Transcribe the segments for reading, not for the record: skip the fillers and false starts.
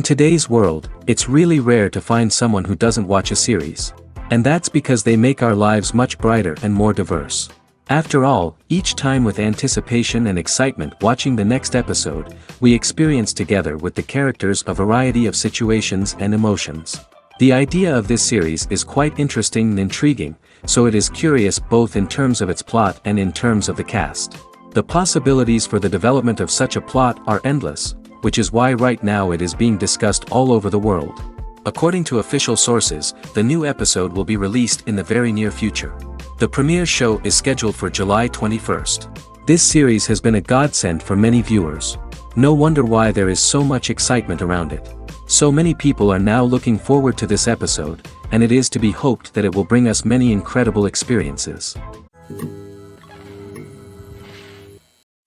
In today's world, it's really rare to find someone who doesn't watch a series. And that's because they make our lives much brighter and more diverse. After all, each time with anticipation and excitement watching the next episode, we experience together with the characters a variety of situations and emotions. The idea of this series is quite interesting and intriguing, so it is curious both in terms of its plot and in terms of the cast. The possibilities for the development of such a plot are endless, which is why right now it is being discussed all over the world. According to official sources, the new episode will be released in the very near future. The premiere show is scheduled for July 21st. This series has been a godsend for many viewers. No wonder why there is so much excitement around it. So many people are now looking forward to this episode, and it is to be hoped that it will bring us many incredible experiences.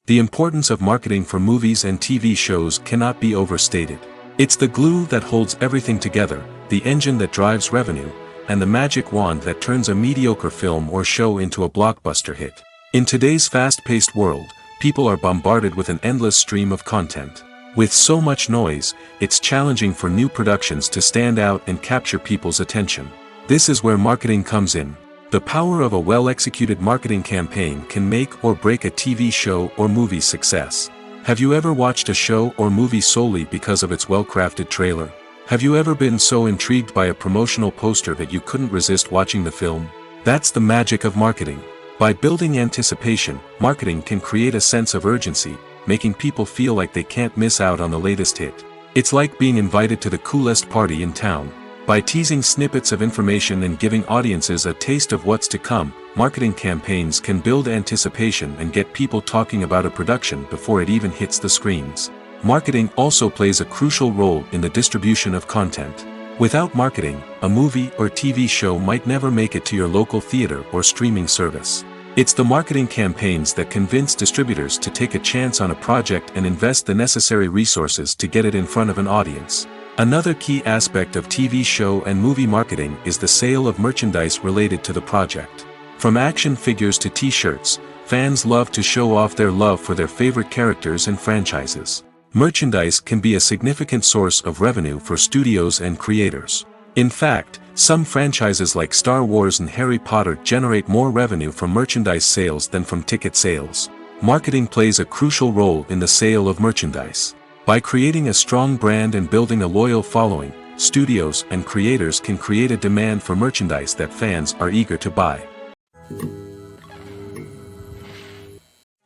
The importance of marketing for movies and TV shows cannot be overstated. It's the glue that holds everything together, the engine that drives revenue, and the magic wand that turns a mediocre film or show into a blockbuster hit. In today's fast-paced world, people are bombarded with an endless stream of content. With so much noise, it's challenging for new productions to stand out and capture people's attention. This is where marketing comes in. The power of a well-executed marketing campaign can make or break a TV show or movie's success. Have you ever watched a show or movie solely because of its well-crafted trailer? Have you ever been so intrigued by a promotional poster that you couldn't resist watching the film? That's the magic of marketing. By building anticipation, marketing can create a sense of urgency, making people feel like they can't miss out on the latest hit. It's like being invited to the coolest party in town. By teasing snippets of information and giving audiences a taste of what's to come, marketing campaigns can build anticipation and get people talking about a production before it even hits the screens. Marketing also plays a crucial role in the distribution of content. Without marketing, a movie or TV show might never make it to your local theater or streaming service. It's the marketing campaigns that convince distributors to take a chance on a project and invest the necessary resources to get it in front of an audience. Another key aspect of TV show and movie marketing is the sale of merchandise related to the project. From action figures to t-shirts, fans love to show off their love for their favorite characters and franchises. Merchandise can be a significant source of revenue for studios and creators. In fact, some franchises like Star Wars and Harry Potter generate more revenue from merchandise sales than from ticket sales. Marketing plays a crucial role in the sale of merchandise. By creating a strong brand and building a loyal following, studios and creators can create a demand for merchandise that fans are eager to buy.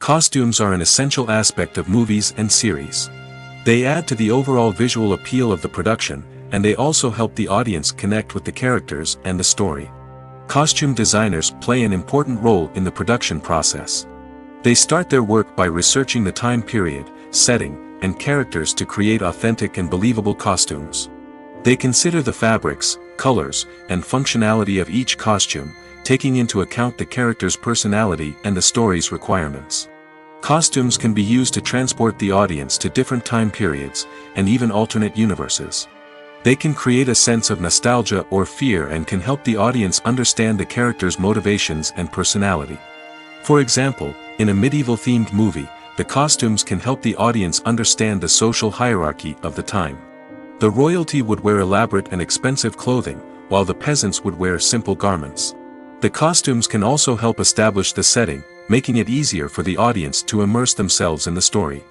Costumes are an essential aspect of movies and series. They add to the overall visual appeal of the production, and they also help the audience connect with the characters and the story. Costume designers play an important role in the production process. They start their work by researching the time period, setting, and characters to create authentic and believable costumes. They consider the fabrics, colors, and functionality of each costume, taking into account the character's personality and the story's requirements. Costumes can be used to transport the audience to different time periods, and even alternate universes. They can create a sense of nostalgia or fear and can help the audience understand the character's motivations and personality. For example, in a medieval-themed movie, the costumes can help the audience understand the social hierarchy of the time. The royalty would wear elaborate and expensive clothing, while the peasants would wear simple garments. The costumes can also help establish the setting, making it easier for the audience to immerse themselves in the story.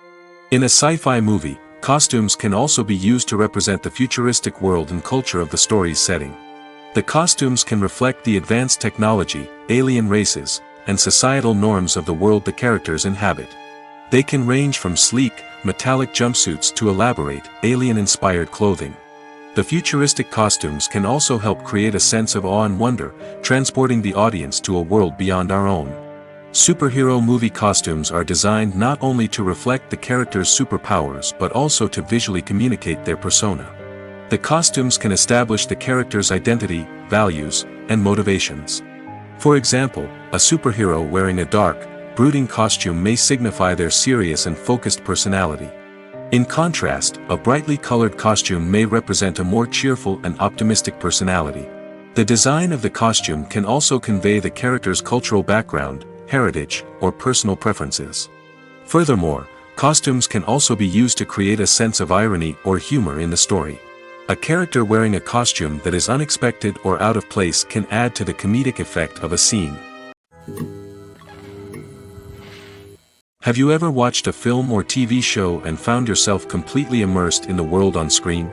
In a sci-fi movie, costumes can also be used to represent the futuristic world and culture of the story's setting. The costumes can reflect the advanced technology, alien races, and societal norms of the world the characters inhabit. They can range from sleek, metallic jumpsuits to elaborate, alien-inspired clothing. The futuristic costumes can also help create a sense of awe and wonder, transporting the audience to a world beyond our own. Superhero movie costumes are designed not only to reflect the character's superpowers but also to visually communicate their persona. The costumes can establish the character's identity, values, and motivations. For example, a superhero wearing a dark, brooding costume may signify their serious and focused personality. In contrast, a brightly colored costume may represent a more cheerful and optimistic personality. The design of the costume can also convey the character's cultural background, heritage, or personal preferences. Furthermore, Costumes can also be used to create a sense of irony or humor in the story. A character wearing a costume that is unexpected or out of place can add to the comedic effect of a scene. Have you ever watched a film or TV show and found yourself completely immersed in the world on screen?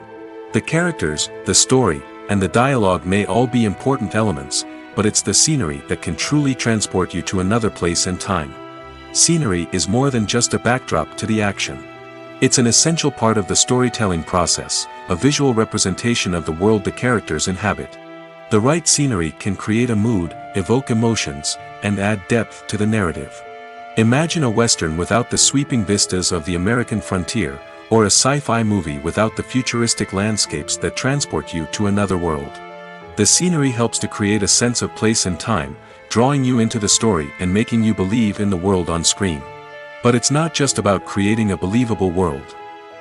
The characters, the story, and the dialogue may all be important elements, but it's the scenery that can truly transport you to another place and time. Scenery is more than just a backdrop to the action. It's an essential part of the storytelling process, a visual representation of the world the characters inhabit. The right scenery can create a mood, evoke emotions, and add depth to the narrative. Imagine a Western without the sweeping vistas of the American frontier, or a sci-fi movie without the futuristic landscapes that transport you to another world. The scenery helps to create a sense of place and time, drawing you into the story and making you believe in the world on screen. But it's not just about creating a believable world.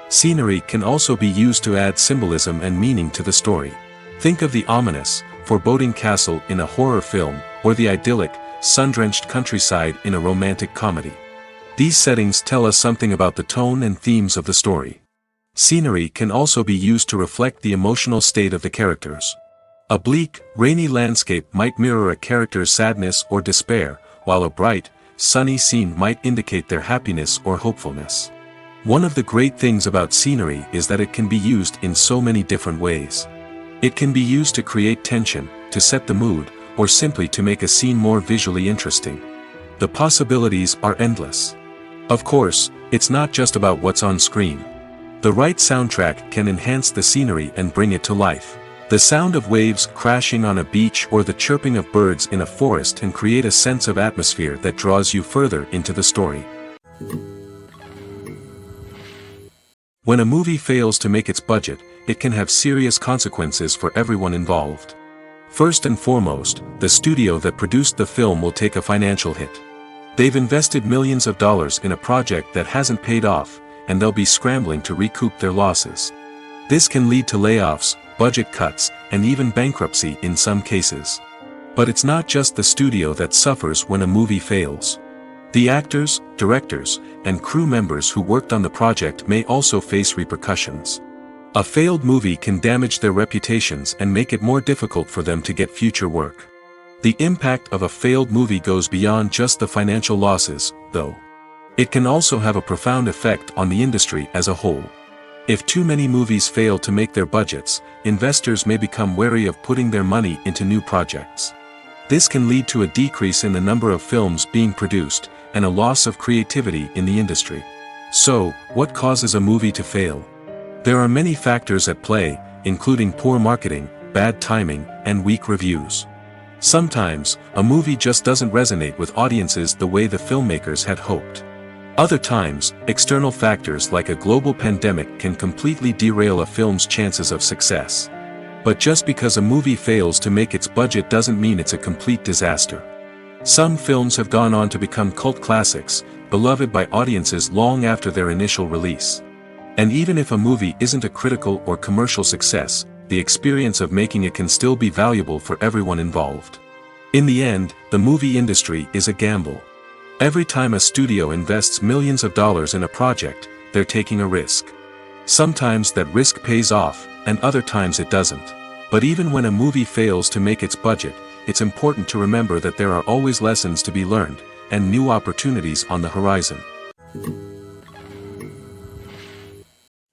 Scenery can also be used to add symbolism and meaning to the story. Think of the ominous, foreboding castle in a horror film, or the idyllic, sun-drenched countryside in a romantic comedy. These settings tell us something about the tone and themes of the story. Scenery can also be used to reflect the emotional state of the characters. A bleak, rainy landscape might mirror a character's sadness or despair, while a bright, sunny scene might indicate their happiness or hopefulness. One of the great things about scenery is that it can be used in so many different ways. It can be used to create tension, to set the mood, or simply to make a scene more visually interesting. The possibilities are endless. Of course, it's not just about what's on screen. The right soundtrack can enhance the scenery and bring it to life. The sound of waves crashing on a beach or the chirping of birds in a forest can create a sense of atmosphere that draws you further into the story. When a movie fails to make its budget, it can have serious consequences for everyone involved. First and foremost, the studio that produced the film will take a financial hit. They've invested millions of dollars in a project that hasn't paid off, and they'll be scrambling to recoup their losses. This can lead to layoffs, budget cuts, and even bankruptcy in some cases. But it's not just the studio that suffers when a movie fails. The actors, directors, and crew members who worked on the project may also face repercussions. A failed movie can damage their reputations and make it more difficult for them to get future work. The impact of a failed movie goes beyond just the financial losses, though. It can also have a profound effect on the industry as a whole. If too many movies fail to make their budgets, investors may become wary of putting their money into new projects. This can lead to a decrease in the number of films being produced, and a loss of creativity in the industry. So, what causes a movie to fail? There are many factors at play, including poor marketing, bad timing, and weak reviews. Sometimes, a movie just doesn't resonate with audiences the way the filmmakers had hoped. Other times, external factors like a global pandemic can completely derail a film's chances of success. But just because a movie fails to make its budget doesn't mean it's a complete disaster. Some films have gone on to become cult classics, beloved by audiences long after their initial release. And even if a movie isn't a critical or commercial success, the experience of making it can still be valuable for everyone involved. In the end, the movie industry is a gamble. Every time a studio invests millions of dollars in a project, they're taking a risk. Sometimes that risk pays off, and other times it doesn't. But even when a movie fails to make its budget, it's important to remember that there are always lessons to be learned, and new opportunities on the horizon.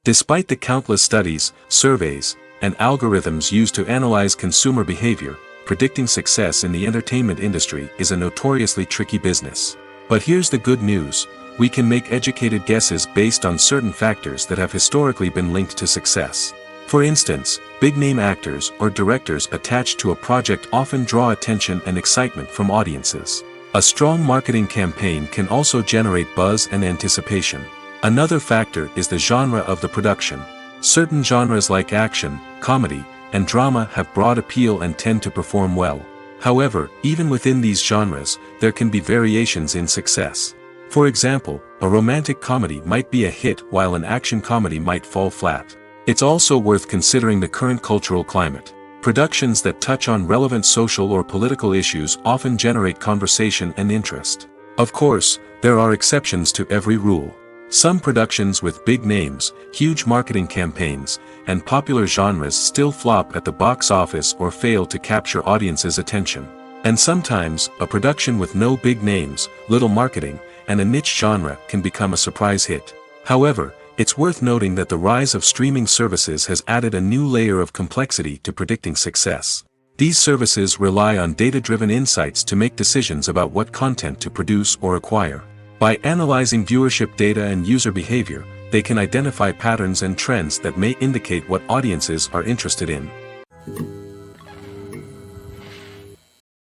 Despite the countless studies, surveys, and algorithms used to analyze consumer behavior, predicting success in the entertainment industry is a notoriously tricky business. But here's the good news: we can make educated guesses based on certain factors that have historically been linked to success. For instance, big-name actors or directors attached to a project often draw attention and excitement from audiences. A strong marketing campaign can also generate buzz and anticipation. Another factor is the genre of the production. Certain genres like action, comedy, and drama have broad appeal and tend to perform well. However, even within these genres, there can be variations in success. For example, a romantic comedy might be a hit while an action comedy might fall flat. It's also worth considering the current cultural climate. Productions that touch on relevant social or political issues often generate conversation and interest. Of course, there are exceptions to every rule. Some productions with big names, huge marketing campaigns, and popular genres still flop at the box office or fail to capture audiences' attention. And sometimes, a production with no big names, little marketing, and a niche genre can become a surprise hit. However, it's worth noting that the rise of streaming services has added a new layer of complexity to predicting success. These services rely on data-driven insights to make decisions about what content to produce or acquire. By analyzing viewership data and user behavior, they can identify patterns and trends that may indicate what audiences are interested in.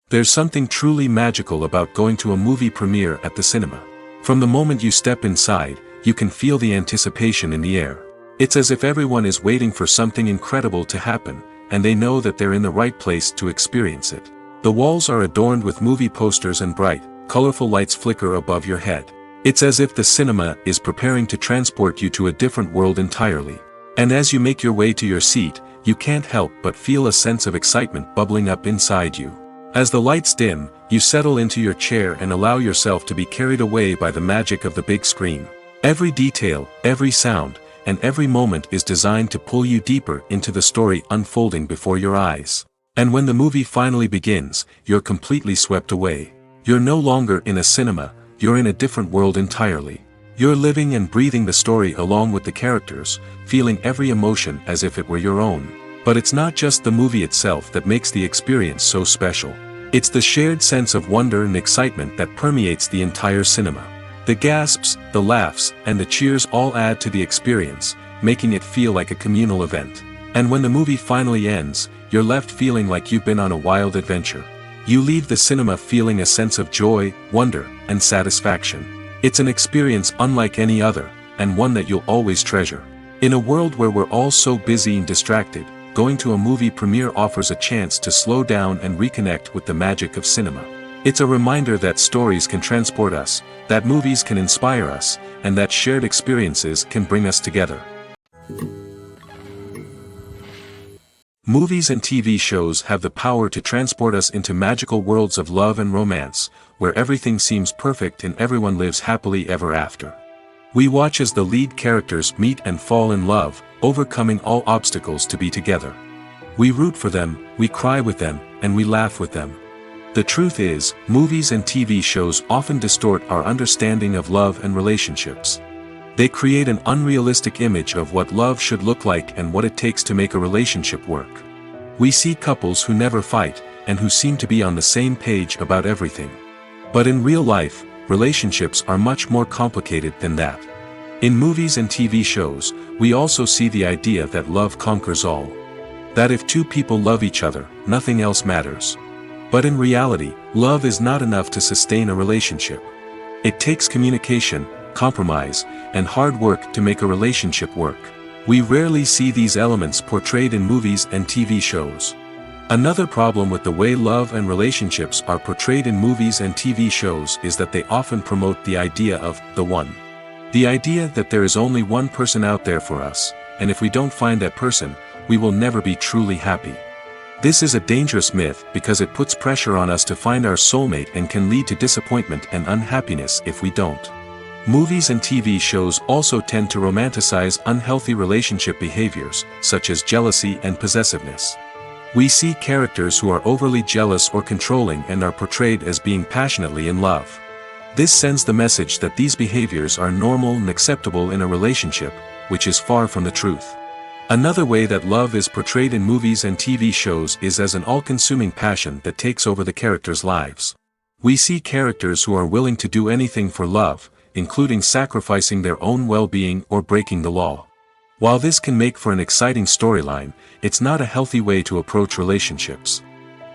There's something truly magical about going to a movie premiere at the cinema. From the moment you step inside, you can feel the anticipation in the air. It's as if everyone is waiting for something incredible to happen, and they know that they're in the right place to experience it. The walls are adorned with movie posters and bright, colorful lights flicker above your head. It's as if the cinema is preparing to transport you to a different world entirely. And as you make your way to your seat, you can't help but feel a sense of excitement bubbling up inside you. As the lights dim, you settle into your chair and allow yourself to be carried away by the magic of the big screen. Every detail, every sound, and every moment is designed to pull you deeper into the story unfolding before your eyes. And when the movie finally begins, you're completely swept away. You're no longer in a cinema, you're in a different world entirely. You're living and breathing the story along with the characters, feeling every emotion as if it were your own. But it's not just the movie itself that makes the experience so special. It's the shared sense of wonder and excitement that permeates the entire cinema. The gasps, the laughs, and the cheers all add to the experience, making it feel like a communal event. And when the movie finally ends, you're left feeling like you've been on a wild adventure. You leave the cinema feeling a sense of joy, wonder, and satisfaction. It's an experience unlike any other, and one that you'll always treasure. In a world where we're all so busy and distracted, going to a movie premiere offers a chance to slow down and reconnect with the magic of cinema. It's a reminder that stories can transport us, that movies can inspire us, and that shared experiences can bring us together. Movies and TV shows have the power to transport us into magical worlds of love and romance, where everything seems perfect and everyone lives happily ever after. We watch as the lead characters meet and fall in love, overcoming all obstacles to be together. We root for them, we cry with them, and we laugh with them. The truth is, movies and TV shows often distort our understanding of love and relationships. They create an unrealistic image of what love should look like and what it takes to make a relationship work. We see couples who never fight, and who seem to be on the same page about everything. But in real life, relationships are much more complicated than that. In movies and TV shows, we also see the idea that love conquers all. That if two people love each other, nothing else matters. But in reality, love is not enough to sustain a relationship. It takes communication, compromise, and hard work to make a relationship work. We rarely see these elements portrayed in movies and TV shows. Another problem with the way love and relationships are portrayed in movies and TV shows is that they often promote the idea of the one. The idea that there is only one person out there for us, and if we don't find that person, we will never be truly happy. This is a dangerous myth because it puts pressure on us to find our soulmate and can lead to disappointment and unhappiness if we don't. Movies and TV shows also tend to romanticize unhealthy relationship behaviors, such as jealousy and possessiveness. We see characters who are overly jealous or controlling and are portrayed as being passionately in love. This sends the message that these behaviors are normal and acceptable in a relationship, which is far from the truth. Another way that love is portrayed in movies and TV shows is as an all-consuming passion that takes over the characters' lives. We see characters who are willing to do anything for love, including sacrificing their own well-being or breaking the law. While this can make for an exciting storyline, it's not a healthy way to approach relationships.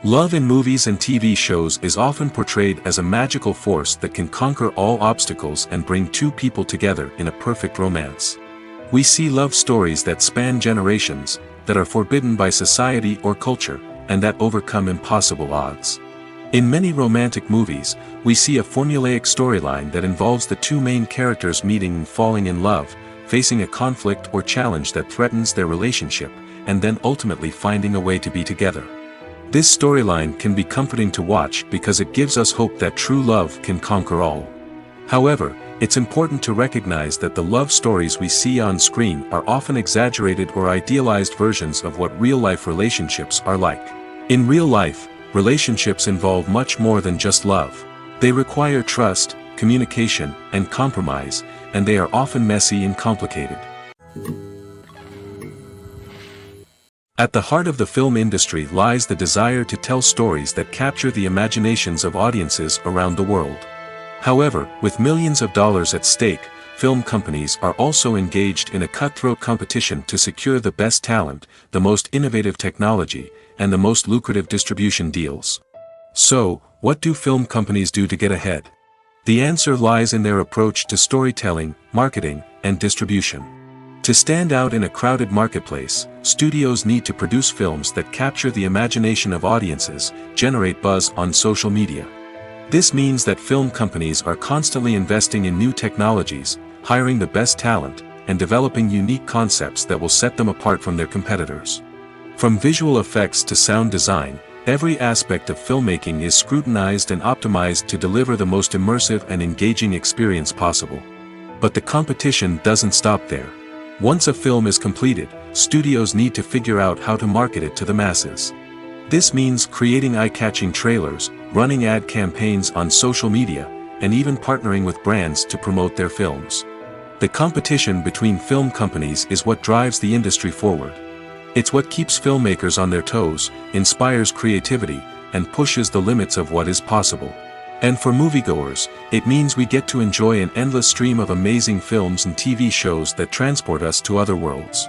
Love in movies and TV shows is often portrayed as a magical force that can conquer all obstacles and bring two people together in a perfect romance. We see love stories that span generations, that are forbidden by society or culture, and that overcome impossible odds. In many romantic movies, we see a formulaic storyline that involves the two main characters meeting and falling in love, facing a conflict or challenge that threatens their relationship, and then ultimately finding a way to be together. This storyline can be comforting to watch because it gives us hope that true love can conquer all. However, it's important to recognize that the love stories we see on screen are often exaggerated or idealized versions of what real-life relationships are like. In real life, relationships involve much more than just love. They require trust, communication, and compromise, and they are often messy and complicated. At the heart of the film industry lies the desire to tell stories that capture the imaginations of audiences around the world. However, with millions of dollars at stake, film companies are also engaged in a cutthroat competition to secure the best talent, the most innovative technology, and the most lucrative distribution deals. So, what do film companies do to get ahead? The answer lies in their approach to storytelling, marketing, and distribution. To stand out in a crowded marketplace, studios need to produce films that capture the imagination of audiences, generate buzz on social media. This means that film companies are constantly investing in new technologies, hiring the best talent, and developing unique concepts that will set them apart from their competitors. From visual effects to sound design, every aspect of filmmaking is scrutinized and optimized to deliver the most immersive and engaging experience possible. But the competition doesn't stop there. Once a film is completed, studios need to figure out how to market it to the masses. This means creating eye-catching trailers, running ad campaigns on social media, and even partnering with brands to promote their films. The competition between film companies is what drives the industry forward. It's what keeps filmmakers on their toes, inspires creativity, and pushes the limits of what is possible. And for moviegoers, it means we get to enjoy an endless stream of amazing films and TV shows that transport us to other worlds.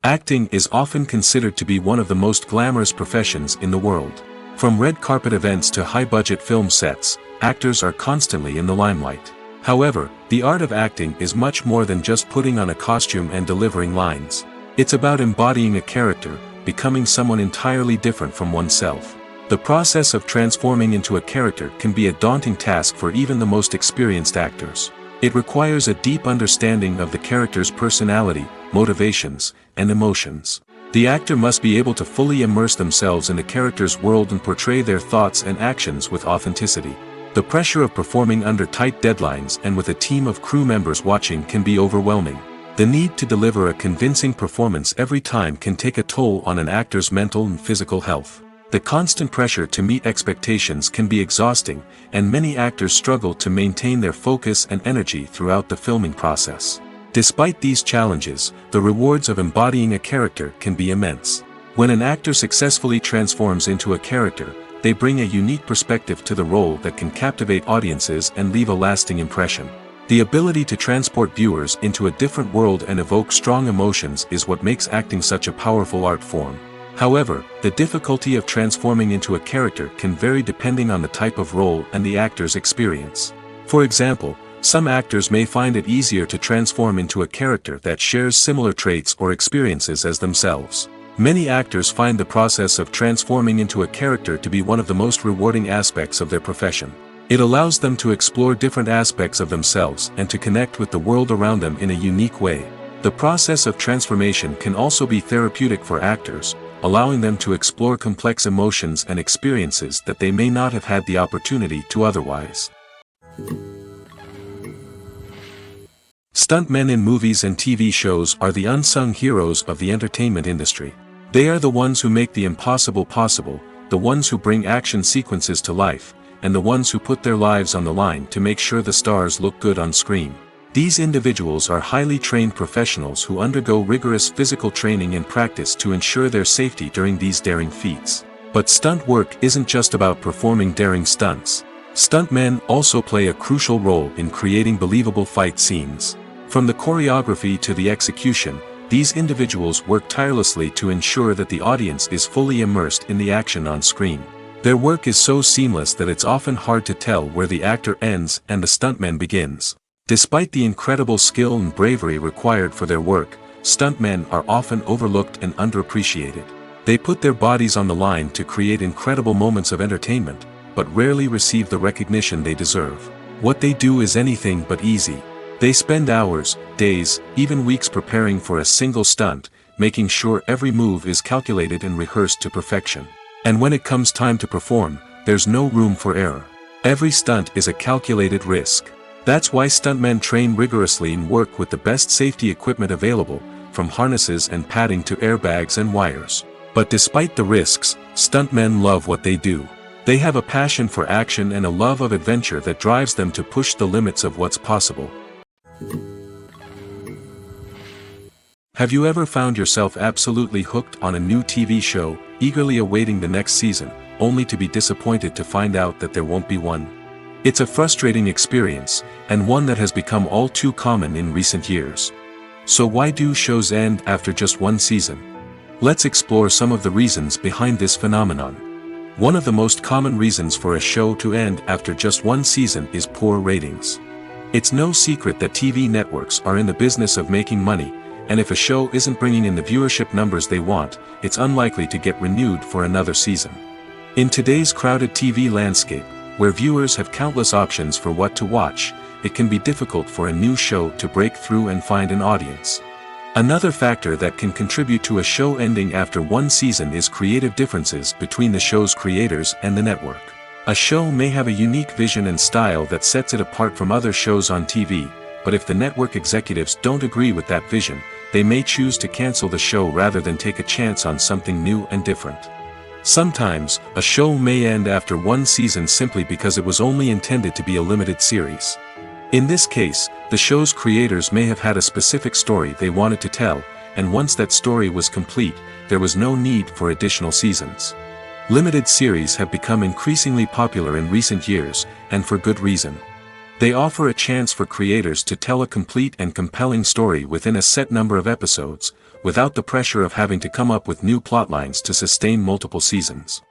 Acting is often considered to be one of the most glamorous professions in the world. From red carpet events to high-budget film sets, actors are constantly in the limelight. However, the art of acting is much more than just putting on a costume and delivering lines. It's about embodying a character, becoming someone entirely different from oneself. The process of transforming into a character can be a daunting task for even the most experienced actors. It requires a deep understanding of the character's personality, motivations, and emotions. The actor must be able to fully immerse themselves in the character's world and portray their thoughts and actions with authenticity. The pressure of performing under tight deadlines and with a team of crew members watching can be overwhelming. The need to deliver a convincing performance every time can take a toll on an actor's mental and physical health. The constant pressure to meet expectations can be exhausting, and many actors struggle to maintain their focus and energy throughout the filming process. Despite these challenges, the rewards of embodying a character can be immense. When an actor successfully transforms into a character, they bring a unique perspective to the role that can captivate audiences and leave a lasting impression. The ability to transport viewers into a different world and evoke strong emotions is what makes acting such a powerful art form. However, the difficulty of transforming into a character can vary depending on the type of role and the actor's experience. For example, some actors may find it easier to transform into a character that shares similar traits or experiences as themselves. Many actors find the process of transforming into a character to be one of the most rewarding aspects of their profession. It allows them to explore different aspects of themselves and to connect with the world around them in a unique way. The process of transformation can also be therapeutic for actors, allowing them to explore complex emotions and experiences that they may not have had the opportunity to otherwise. Stuntmen in movies and TV shows are the unsung heroes of the entertainment industry. They are the ones who make the impossible possible, the ones who bring action sequences to life, and the ones who put their lives on the line to make sure the stars look good on screen. These individuals are highly trained professionals who undergo rigorous physical training and practice to ensure their safety during these daring feats. But stunt work isn't just about performing daring stunts. Stuntmen also play a crucial role in creating believable fight scenes. From the choreography to the execution, these individuals work tirelessly to ensure that the audience is fully immersed in the action on screen. Their work is so seamless that it's often hard to tell where the actor ends and the stuntman begins. Despite the incredible skill and bravery required for their work, stuntmen are often overlooked and underappreciated. They put their bodies on the line to create incredible moments of entertainment, but rarely receive the recognition they deserve. What they do is anything but easy. They spend hours, days, even weeks preparing for a single stunt, making sure every move is calculated and rehearsed to perfection. And when it comes time to perform, there's no room for error. Every stunt is a calculated risk. That's why stuntmen train rigorously and work with the best safety equipment available, from harnesses and padding to airbags and wires. But despite the risks, stuntmen love what they do. They have a passion for action and a love of adventure that drives them to push the limits of what's possible. Have you ever found yourself absolutely hooked on a new TV show, eagerly awaiting the next season, only to be disappointed to find out that there won't be one? It's a frustrating experience, and one that has become all too common in recent years. So why do shows end after just one season? Let's explore some of the reasons behind this phenomenon. One of the most common reasons for a show to end after just one season is poor ratings. It's no secret that TV networks are in the business of making money, and if a show isn't bringing in the viewership numbers they want, it's unlikely to get renewed for another season. In today's crowded TV landscape, where viewers have countless options for what to watch, it can be difficult for a new show to break through and find an audience. Another factor that can contribute to a show ending after one season is creative differences between the show's creators and the network. A show may have a unique vision and style that sets it apart from other shows on TV, but if the network executives don't agree with that vision, they may choose to cancel the show rather than take a chance on something new and different. Sometimes, a show may end after one season simply because it was only intended to be a limited series. In this case, the show's creators may have had a specific story they wanted to tell, and once that story was complete, there was no need for additional seasons. Limited series have become increasingly popular in recent years, and for good reason. They offer a chance for creators to tell a complete and compelling story within a set number of episodes, without the pressure of having to come up with new plotlines to sustain multiple seasons.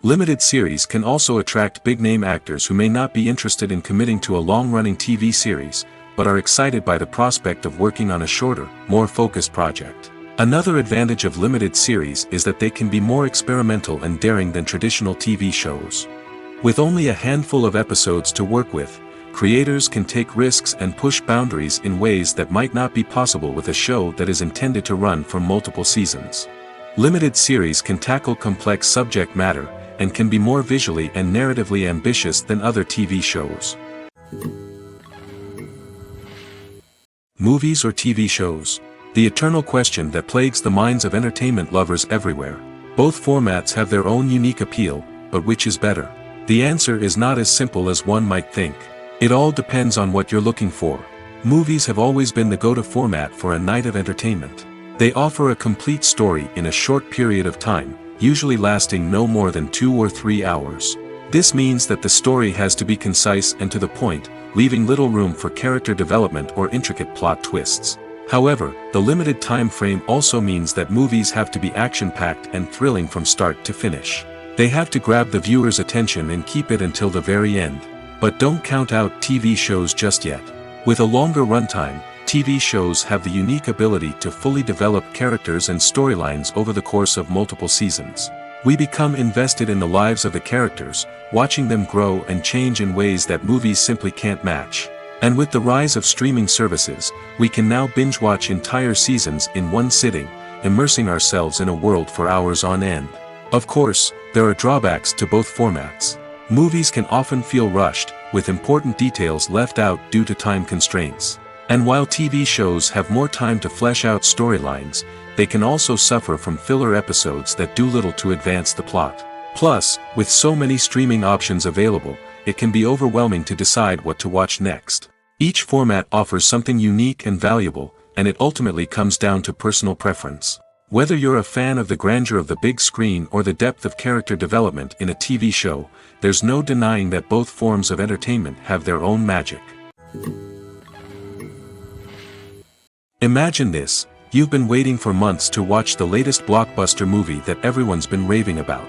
Limited series can also attract big-name actors who may not be interested in committing to a long-running TV series, but are excited by the prospect of working on a shorter, more focused project. Another advantage of limited series is that they can be more experimental and daring than traditional TV shows. With only a handful of episodes to work with, creators can take risks and push boundaries in ways that might not be possible with a show that is intended to run for multiple seasons. Limited series can tackle complex subject matter, and can be more visually and narratively ambitious than other TV shows. Movies or TV shows? The eternal question that plagues the minds of entertainment lovers everywhere. Both formats have their own unique appeal, but which is better? The answer is not as simple as one might think. It all depends on what you're looking for. Movies have always been the go-to format for a night of entertainment. They offer a complete story in a short period of time, usually lasting no more than 2 or 3 hours. This means that the story has to be concise and to the point, leaving little room for character development or intricate plot twists. However, the limited time frame also means that movies have to be action-packed and thrilling from start to finish. They have to grab the viewer's attention and keep it until the very end. But don't count out TV shows just yet. With a longer runtime, TV shows have the unique ability to fully develop characters and storylines over the course of multiple seasons. We become invested in the lives of the characters, watching them grow and change in ways that movies simply can't match. And with the rise of streaming services, we can now binge-watch entire seasons in one sitting, immersing ourselves in a world for hours on end. Of course, there are drawbacks to both formats. Movies can often feel rushed, with important details left out due to time constraints. And while TV shows have more time to flesh out storylines, they can also suffer from filler episodes that do little to advance the plot. Plus, with so many streaming options available, it can be overwhelming to decide what to watch next. Each format offers something unique and valuable, and it ultimately comes down to personal preference. Whether you're a fan of the grandeur of the big screen or the depth of character development in a TV show, there's no denying that both forms of entertainment have their own magic. Imagine this: you've been waiting for months to watch the latest blockbuster movie that everyone's been raving about.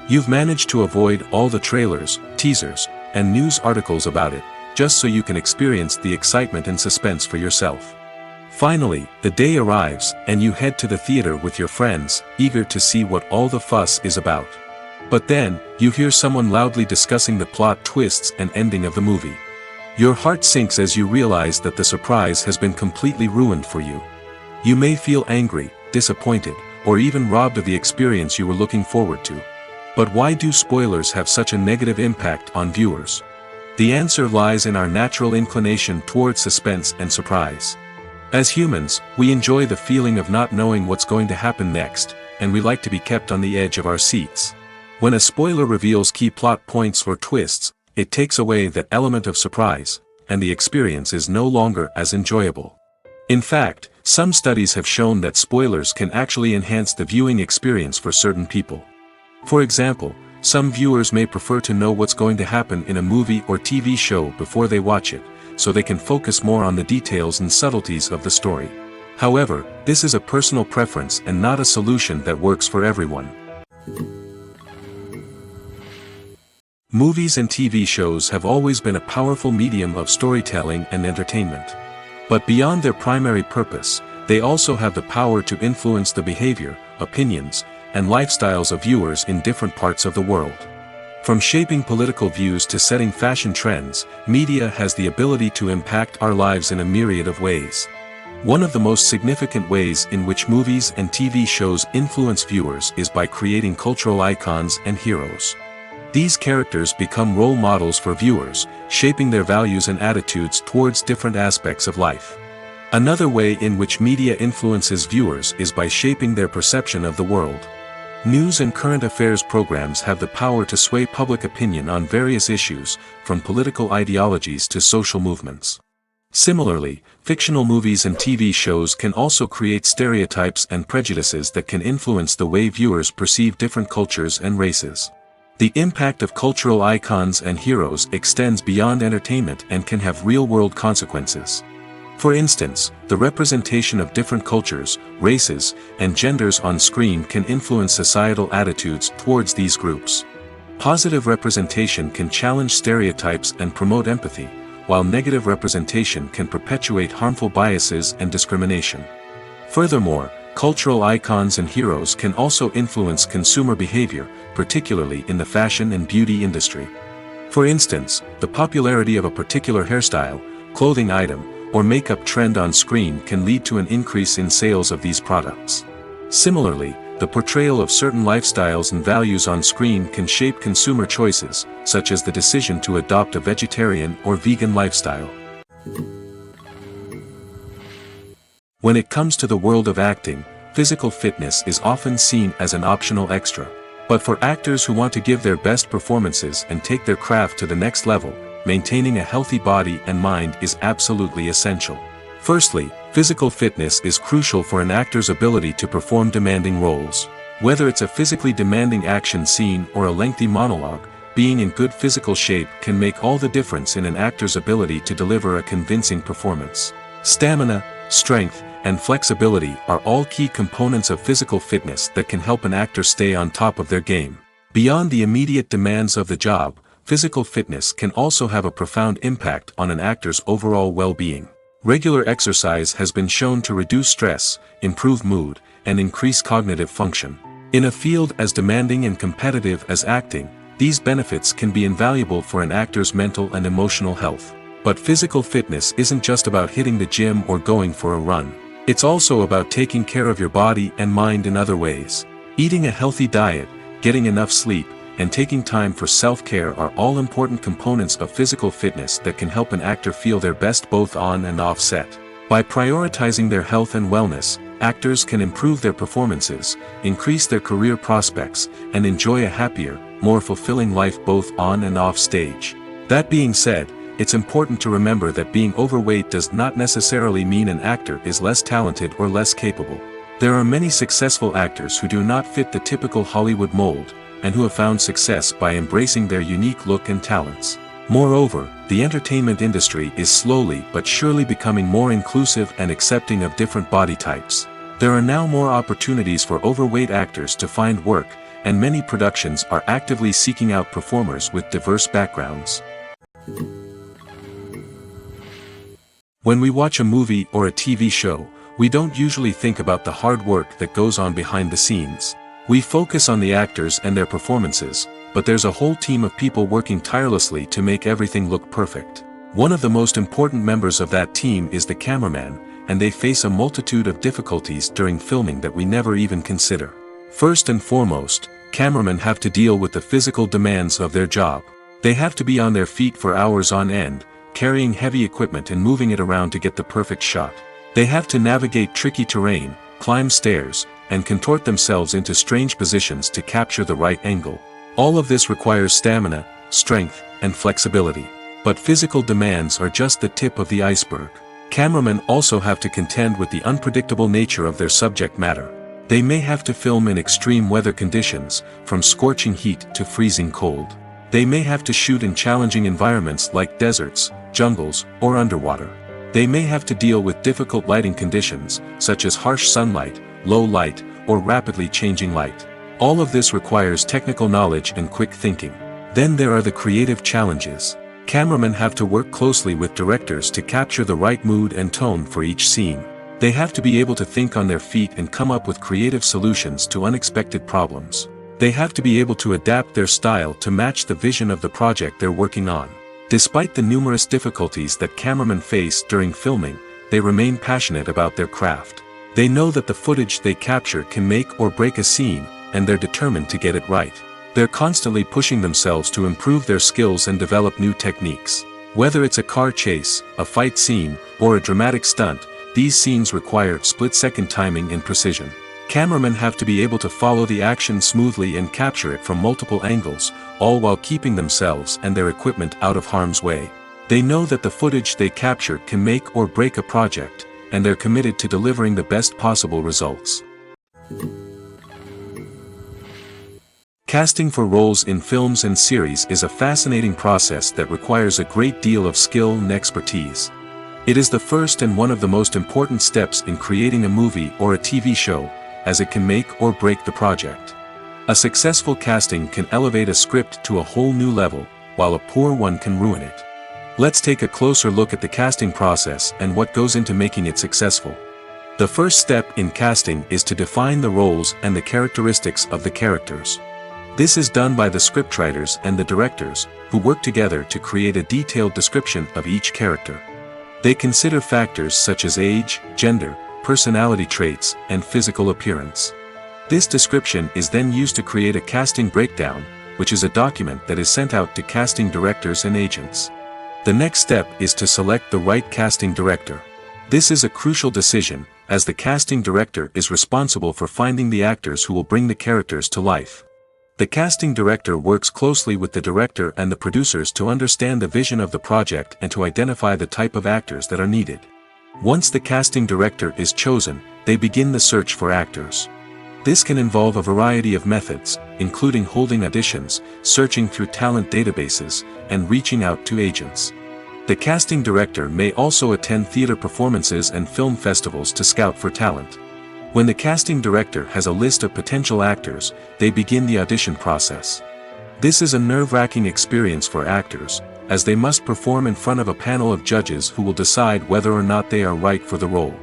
You've managed to avoid all the trailers, teasers, and news articles about it, just so you can experience the excitement and suspense for yourself. Finally, the day arrives, and you head to the theater with your friends, eager to see what all the fuss is about. But then, you hear someone loudly discussing the plot twists and ending of the movie. Your heart sinks as you realize that the surprise has been completely ruined for you. You may feel angry, disappointed, or even robbed of the experience you were looking forward to. But why do spoilers have such a negative impact on viewers? The answer lies in our natural inclination towards suspense and surprise. As humans, we enjoy the feeling of not knowing what's going to happen next, and we like to be kept on the edge of our seats. When a spoiler reveals key plot points or twists, it takes away that element of surprise, and the experience is no longer as enjoyable. In fact, some studies have shown that spoilers can actually enhance the viewing experience for certain people. For example, some viewers may prefer to know what's going to happen in a movie or TV show before they watch it, so they can focus more on the details and subtleties of the story. However, this is a personal preference and not a solution that works for everyone. Movies and TV shows have always been a powerful medium of storytelling and entertainment. But beyond their primary purpose, they also have the power to influence the behavior, opinions, and lifestyles of viewers in different parts of the world. From shaping political views to setting fashion trends, media has the ability to impact our lives in a myriad of ways. One of the most significant ways in which movies and TV shows influence viewers is by creating cultural icons and heroes. These characters become role models for viewers, shaping their values and attitudes towards different aspects of life. Another way in which media influences viewers is by shaping their perception of the world. News and current affairs programs have the power to sway public opinion on various issues, from political ideologies to social movements. Similarly, fictional movies and TV shows can also create stereotypes and prejudices that can influence the way viewers perceive different cultures and races. The impact of cultural icons and heroes extends beyond entertainment and can have real-world consequences. For instance, the representation of different cultures, races, and genders on screen can influence societal attitudes towards these groups. Positive representation can challenge stereotypes and promote empathy, while negative representation can perpetuate harmful biases and discrimination. Furthermore, cultural icons and heroes can also influence consumer behavior, particularly in the fashion and beauty industry. For instance, the popularity of a particular hairstyle, clothing item, or makeup trend on screen can lead to an increase in sales of these products. Similarly, the portrayal of certain lifestyles and values on screen can shape consumer choices, such as the decision to adopt a vegetarian or vegan lifestyle. When it comes to the world of acting, physical fitness is often seen as an optional extra. But for actors who want to give their best performances and take their craft to the next level, maintaining a healthy body and mind is absolutely essential. Firstly, physical fitness is crucial for an actor's ability to perform demanding roles. Whether it's a physically demanding action scene or a lengthy monologue, being in good physical shape can make all the difference in an actor's ability to deliver a convincing performance. Stamina, strength, and flexibility are all key components of physical fitness that can help an actor stay on top of their game. Beyond the immediate demands of the job, physical fitness can also have a profound impact on an actor's overall well-being. Regular exercise has been shown to reduce stress, improve mood, and increase cognitive function. In a field as demanding and competitive as acting, these benefits can be invaluable for an actor's mental and emotional health. But physical fitness isn't just about hitting the gym or going for a run. It's also about taking care of your body and mind in other ways. Eating a healthy diet, getting enough sleep, and taking time for self-care are all important components of physical fitness that can help an actor feel their best both on and off set. By prioritizing their health and wellness, actors can improve their performances, increase their career prospects, and enjoy a happier, more fulfilling life both on and off stage. That being said, it's important to remember that being overweight does not necessarily mean an actor is less talented or less capable. There are many successful actors who do not fit the typical Hollywood mold, and who have found success by embracing their unique look and talents. Moreover, the entertainment industry is slowly but surely becoming more inclusive and accepting of different body types. There are now more opportunities for overweight actors to find work, and many productions are actively seeking out performers with diverse backgrounds. When we watch a movie or a TV show, we don't usually think about the hard work that goes on behind the scenes. We focus on the actors and their performances, but there's a whole team of people working tirelessly to make everything look perfect. One of the most important members of that team is the cameraman, and they face a multitude of difficulties during filming that we never even consider. First and foremost, cameramen have to deal with the physical demands of their job. They have to be on their feet for hours on end, carrying heavy equipment and moving it around to get the perfect shot. They have to navigate tricky terrain, climb stairs, and contort themselves into strange positions to capture the right angle. All of this requires stamina, strength, and flexibility. But physical demands are just the tip of the iceberg. Cameramen also have to contend with the unpredictable nature of their subject matter. They may have to film in extreme weather conditions, from scorching heat to freezing cold. They may have to shoot in challenging environments like deserts, jungles, or underwater. They may have to deal with difficult lighting conditions, such as harsh sunlight, low light, or rapidly changing light. All of this requires technical knowledge and quick thinking. Then there are the creative challenges. Cameramen have to work closely with directors to capture the right mood and tone for each scene. They have to be able to think on their feet and come up with creative solutions to unexpected problems. They have to be able to adapt their style to match the vision of the project they're working on. Despite the numerous difficulties that cameramen face during filming, they remain passionate about their craft. They know that the footage they capture can make or break a scene, and they're determined to get it right. They're constantly pushing themselves to improve their skills and develop new techniques. Whether it's a car chase, a fight scene, or a dramatic stunt, these scenes require split-second timing and precision. Cameramen have to be able to follow the action smoothly and capture it from multiple angles, all while keeping themselves and their equipment out of harm's way. They know that the footage they capture can make or break a project, and they're committed to delivering the best possible results. Casting for roles in films and series is a fascinating process that requires a great deal of skill and expertise. It is the first and one of the most important steps in creating a movie or a TV show, as it can make or break the project. A successful casting can elevate a script to a whole new level, while a poor one can ruin it. Let's take a closer look at the casting process and what goes into making it successful. The first step in casting is to define the roles and the characteristics of the characters. This is done by the scriptwriters and the directors, who work together to create a detailed description of each character. They consider factors such as age, gender, personality traits, and physical appearance. This description is then used to create a casting breakdown, which is a document that is sent out to casting directors and agents. The next step is to select the right casting director. This is a crucial decision, as the casting director is responsible for finding the actors who will bring the characters to life. The casting director works closely with the director and the producers to understand the vision of the project and to identify the type of actors that are needed. Once the casting director is chosen, they begin the search for actors. This can involve a variety of methods, including holding auditions, searching through talent databases, and reaching out to agents. The casting director may also attend theater performances and film festivals to scout for talent. When the casting director has a list of potential actors, they begin the audition process. This is a nerve-wracking experience for actors, as they must perform in front of a panel of judges who will decide whether or not they are right for the role.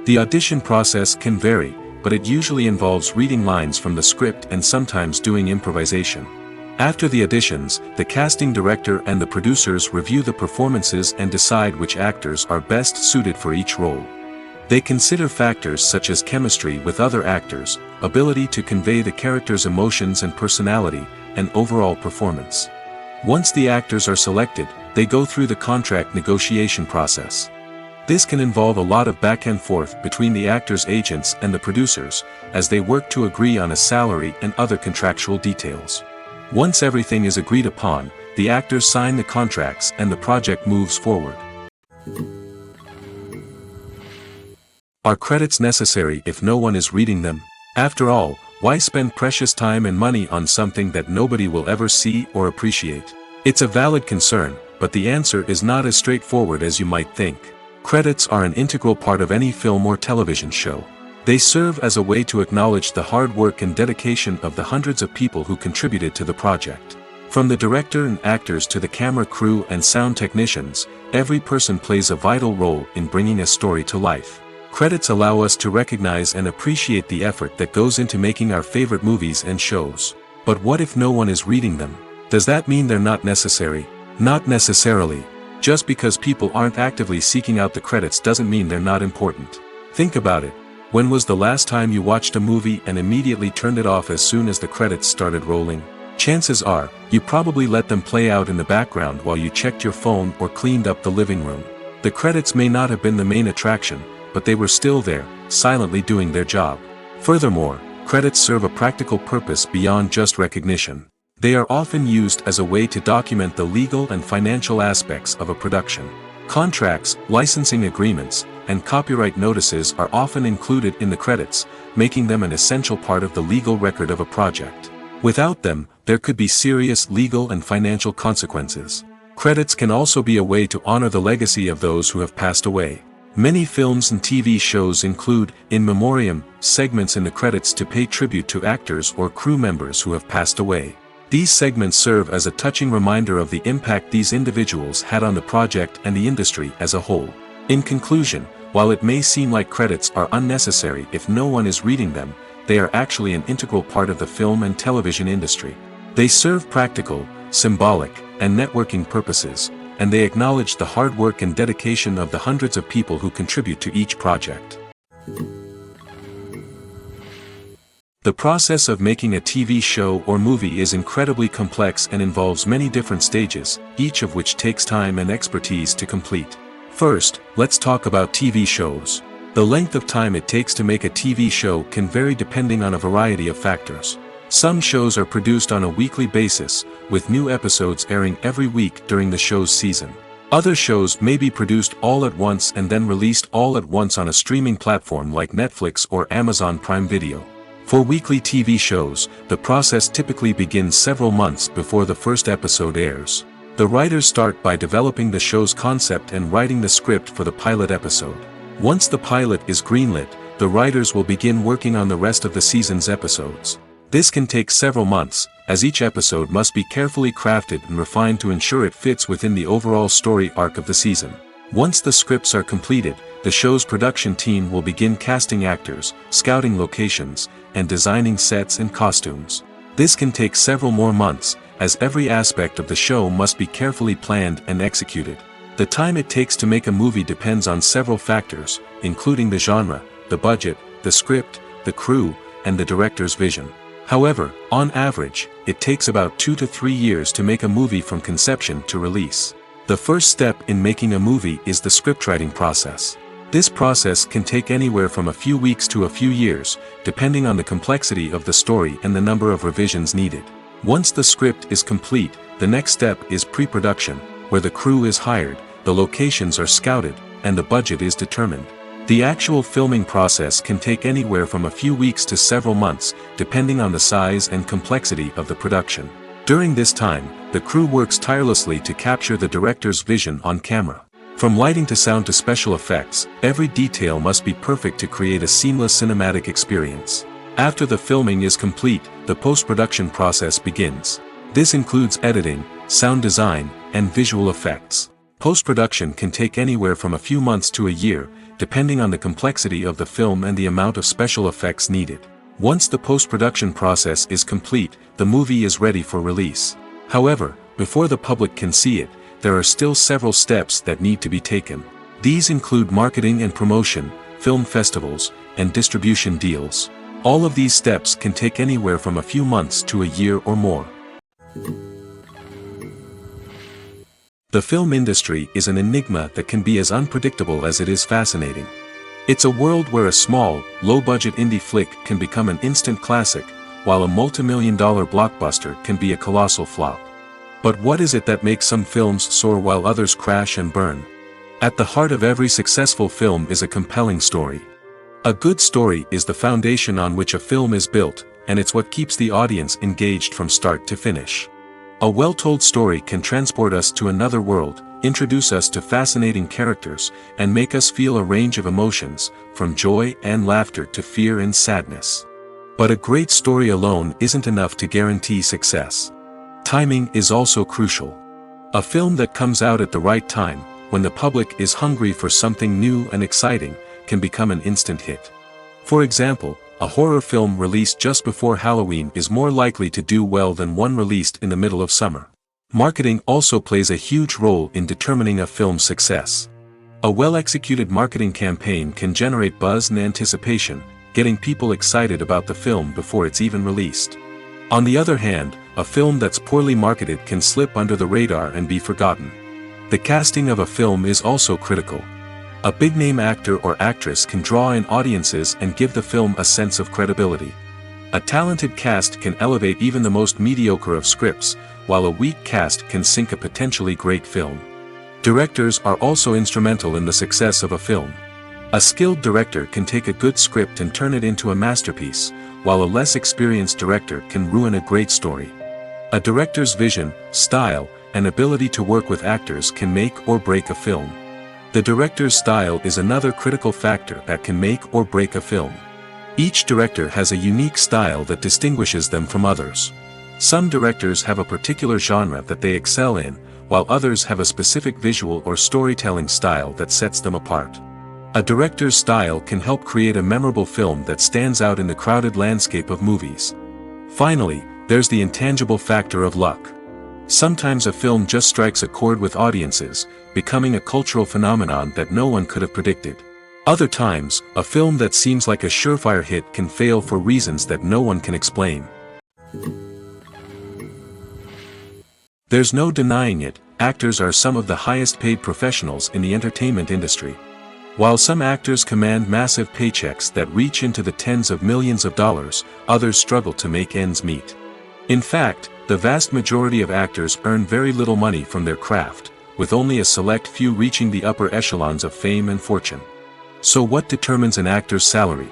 The audition process can vary, but it usually involves reading lines from the script and sometimes doing improvisation. After the auditions, the casting director and the producers review the performances and decide which actors are best suited for each role. They consider factors such as chemistry with other actors, ability to convey the character's emotions and personality, and overall performance. Once the actors are selected, they go through the contract negotiation process. This can involve a lot of back and forth between the actors' agents and the producers, as they work to agree on a salary and other contractual details. Once everything is agreed upon, the actors sign the contracts and the project moves forward. Are credits necessary if no one is reading them? After all, why spend precious time and money on something that nobody will ever see or appreciate? It's a valid concern, but the answer is not as straightforward as you might think. Credits are an integral part of any film or television show. They serve as a way to acknowledge the hard work and dedication of the hundreds of people who contributed to the project. From the director and actors to the camera crew and sound technicians, every person plays a vital role in bringing a story to life. Credits allow us to recognize and appreciate the effort that goes into making our favorite movies and shows. But what if no one is reading them? Does that mean they're not necessary? Not necessarily. Just because people aren't actively seeking out the credits doesn't mean they're not important. Think about it. When was the last time you watched a movie and immediately turned it off as soon as the credits started rolling? Chances are, you probably let them play out in the background while you checked your phone or cleaned up the living room. The credits may not have been the main attraction, but they were still there, silently doing their job. Furthermore, credits serve a practical purpose beyond just recognition. They are often used as a way to document the legal and financial aspects of a production. Contracts, licensing agreements, and copyright notices are often included in the credits, making them an essential part of the legal record of a project. Without them, there could be serious legal and financial consequences. Credits can also be a way to honor the legacy of those who have passed away. Many films and TV shows include, in memoriam, segments in the credits to pay tribute to actors or crew members who have passed away. These segments serve as a touching reminder of the impact these individuals had on the project and the industry as a whole. In conclusion, while it may seem like credits are unnecessary if no one is reading them, they are actually an integral part of the film and television industry. They serve practical, symbolic, and networking purposes, and they acknowledge the hard work and dedication of the hundreds of people who contribute to each project. The process of making a TV show or movie is incredibly complex and involves many different stages, each of which takes time and expertise to complete. First, let's talk about TV shows. The length of time it takes to make a TV show can vary depending on a variety of factors. Some shows are produced on a weekly basis, with new episodes airing every week during the show's season. Other shows may be produced all at once and then released all at once on a streaming platform like Netflix or Amazon Prime Video. For weekly TV shows, the process typically begins several months before the first episode airs. The writers start by developing the show's concept and writing the script for the pilot episode. Once the pilot is greenlit, the writers will begin working on the rest of the season's episodes. This can take several months, as each episode must be carefully crafted and refined to ensure it fits within the overall story arc of the season. Once the scripts are completed, the show's production team will begin casting actors, scouting locations, and designing sets and costumes. This can take several more months, as every aspect of the show must be carefully planned and executed. The time it takes to make a movie depends on several factors, including the genre, the budget, the script, the crew, and the director's vision. However, on average, it takes about 2 to 3 years to make a movie from conception to release. The first step in making a movie is the scriptwriting process. This process can take anywhere from a few weeks to a few years, depending on the complexity of the story and the number of revisions needed. Once the script is complete, the next step is pre-production, where the crew is hired, the locations are scouted, and the budget is determined. The actual filming process can take anywhere from a few weeks to several months, depending on the size and complexity of the production. During this time, the crew works tirelessly to capture the director's vision on camera. From lighting to sound to special effects, every detail must be perfect to create a seamless cinematic experience. After the filming is complete, the post-production process begins. This includes editing, sound design, and visual effects. Post-production can take anywhere from a few months to a year, depending on the complexity of the film and the amount of special effects needed. Once the post-production process is complete, the movie is ready for release. However, before the public can see it, there are still several steps that need to be taken. These include marketing and promotion, film festivals, and distribution deals. All of these steps can take anywhere from a few months to a year or more. The film industry is an enigma that can be as unpredictable as it is fascinating. It's a world where a small, low-budget indie flick can become an instant classic, while a multi-million-dollar blockbuster can be a colossal flop. But what is it that makes some films soar while others crash and burn? At the heart of every successful film is a compelling story. A good story is the foundation on which a film is built, and it's what keeps the audience engaged from start to finish. A well-told story can transport us to another world, introduce us to fascinating characters, and make us feel a range of emotions, from joy and laughter to fear and sadness. But a great story alone isn't enough to guarantee success. Timing is also crucial. A film that comes out at the right time, when the public is hungry for something new and exciting, can become an instant hit. For example, a horror film released just before Halloween is more likely to do well than one released in the middle of summer. Marketing also plays a huge role in determining a film's success. A well-executed marketing campaign can generate buzz and anticipation, getting people excited about the film before it's even released. On the other hand, a film that's poorly marketed can slip under the radar and be forgotten. The casting of a film is also critical. A big-name actor or actress can draw in audiences and give the film a sense of credibility. A talented cast can elevate even the most mediocre of scripts, while a weak cast can sink a potentially great film. Directors are also instrumental in the success of a film. A skilled director can take a good script and turn it into a masterpiece, while a less experienced director can ruin a great story. A director's vision, style, and ability to work with actors can make or break a film. The director's style is another critical factor that can make or break a film. Each director has a unique style that distinguishes them from others. Some directors have a particular genre that they excel in, while others have a specific visual or storytelling style that sets them apart. A director's style can help create a memorable film that stands out in the crowded landscape of movies. Finally, there's the intangible factor of luck. Sometimes a film just strikes a chord with audiences, becoming a cultural phenomenon that no one could have predicted. Other times, a film that seems like a surefire hit can fail for reasons that no one can explain. There's no denying it, actors are some of the highest paid professionals in the entertainment industry. While some actors command massive paychecks that reach into the tens of millions of dollars, others struggle to make ends meet. In fact, the vast majority of actors earn very little money from their craft, with only a select few reaching the upper echelons of fame and fortune. So what determines an actor's salary?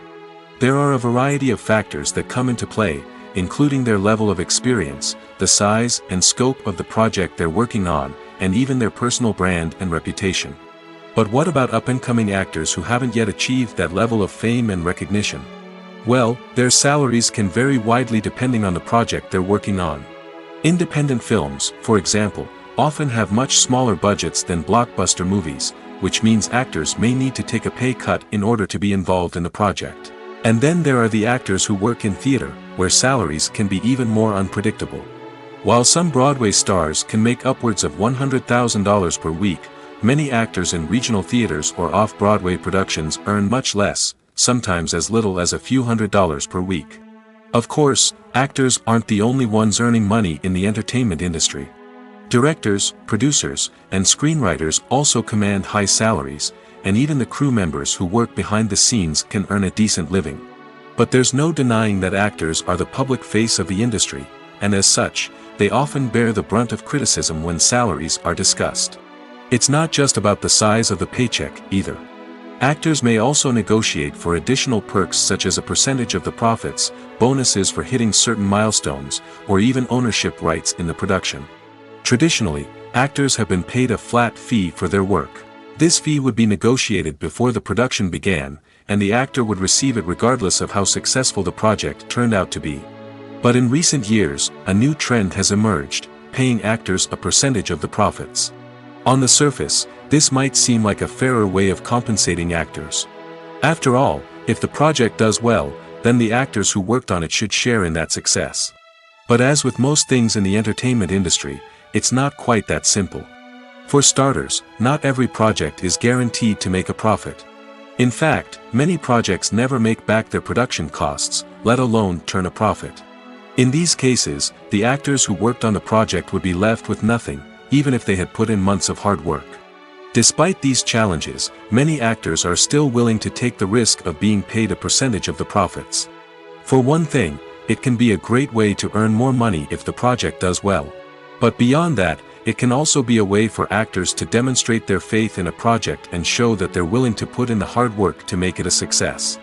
There are a variety of factors that come into play, including their level of experience, the size and scope of the project they're working on, and even their personal brand and reputation. But what about up-and-coming actors who haven't yet achieved that level of fame and recognition? Well, their salaries can vary widely depending on the project they're working on. Independent films, for example, often have much smaller budgets than blockbuster movies, which means actors may need to take a pay cut in order to be involved in the project. And then there are the actors who work in theater, where salaries can be even more unpredictable. While some Broadway stars can make upwards of $100,000 per week, many actors in regional theaters or off-Broadway productions earn much less, sometimes as little as a few $100s per week. Of course, actors aren't the only ones earning money in the entertainment industry. Directors, producers, and screenwriters also command high salaries, and even the crew members who work behind the scenes can earn a decent living. But there's no denying that actors are the public face of the industry, and as such, they often bear the brunt of criticism when salaries are discussed. It's not just about the size of the paycheck, either. Actors may also negotiate for additional perks such as a percentage of the profits, bonuses for hitting certain milestones, or even ownership rights in the production. Traditionally, actors have been paid a flat fee for their work. This fee would be negotiated before the production began, and the actor would receive it regardless of how successful the project turned out to be. But in recent years, a new trend has emerged, paying actors a percentage of the profits. On the surface, this might seem like a fairer way of compensating actors. After all, if the project does well, then the actors who worked on it should share in that success. But as with most things in the entertainment industry, it's not quite that simple. For starters, not every project is guaranteed to make a profit. In fact, many projects never make back their production costs, let alone turn a profit. In these cases, the actors who worked on the project would be left with nothing, even if they had put in months of hard work. Despite these challenges, many actors are still willing to take the risk of being paid a percentage of the profits. For one thing, it can be a great way to earn more money if the project does well. But beyond that, it can also be a way for actors to demonstrate their faith in a project and show that they're willing to put in the hard work to make it a success.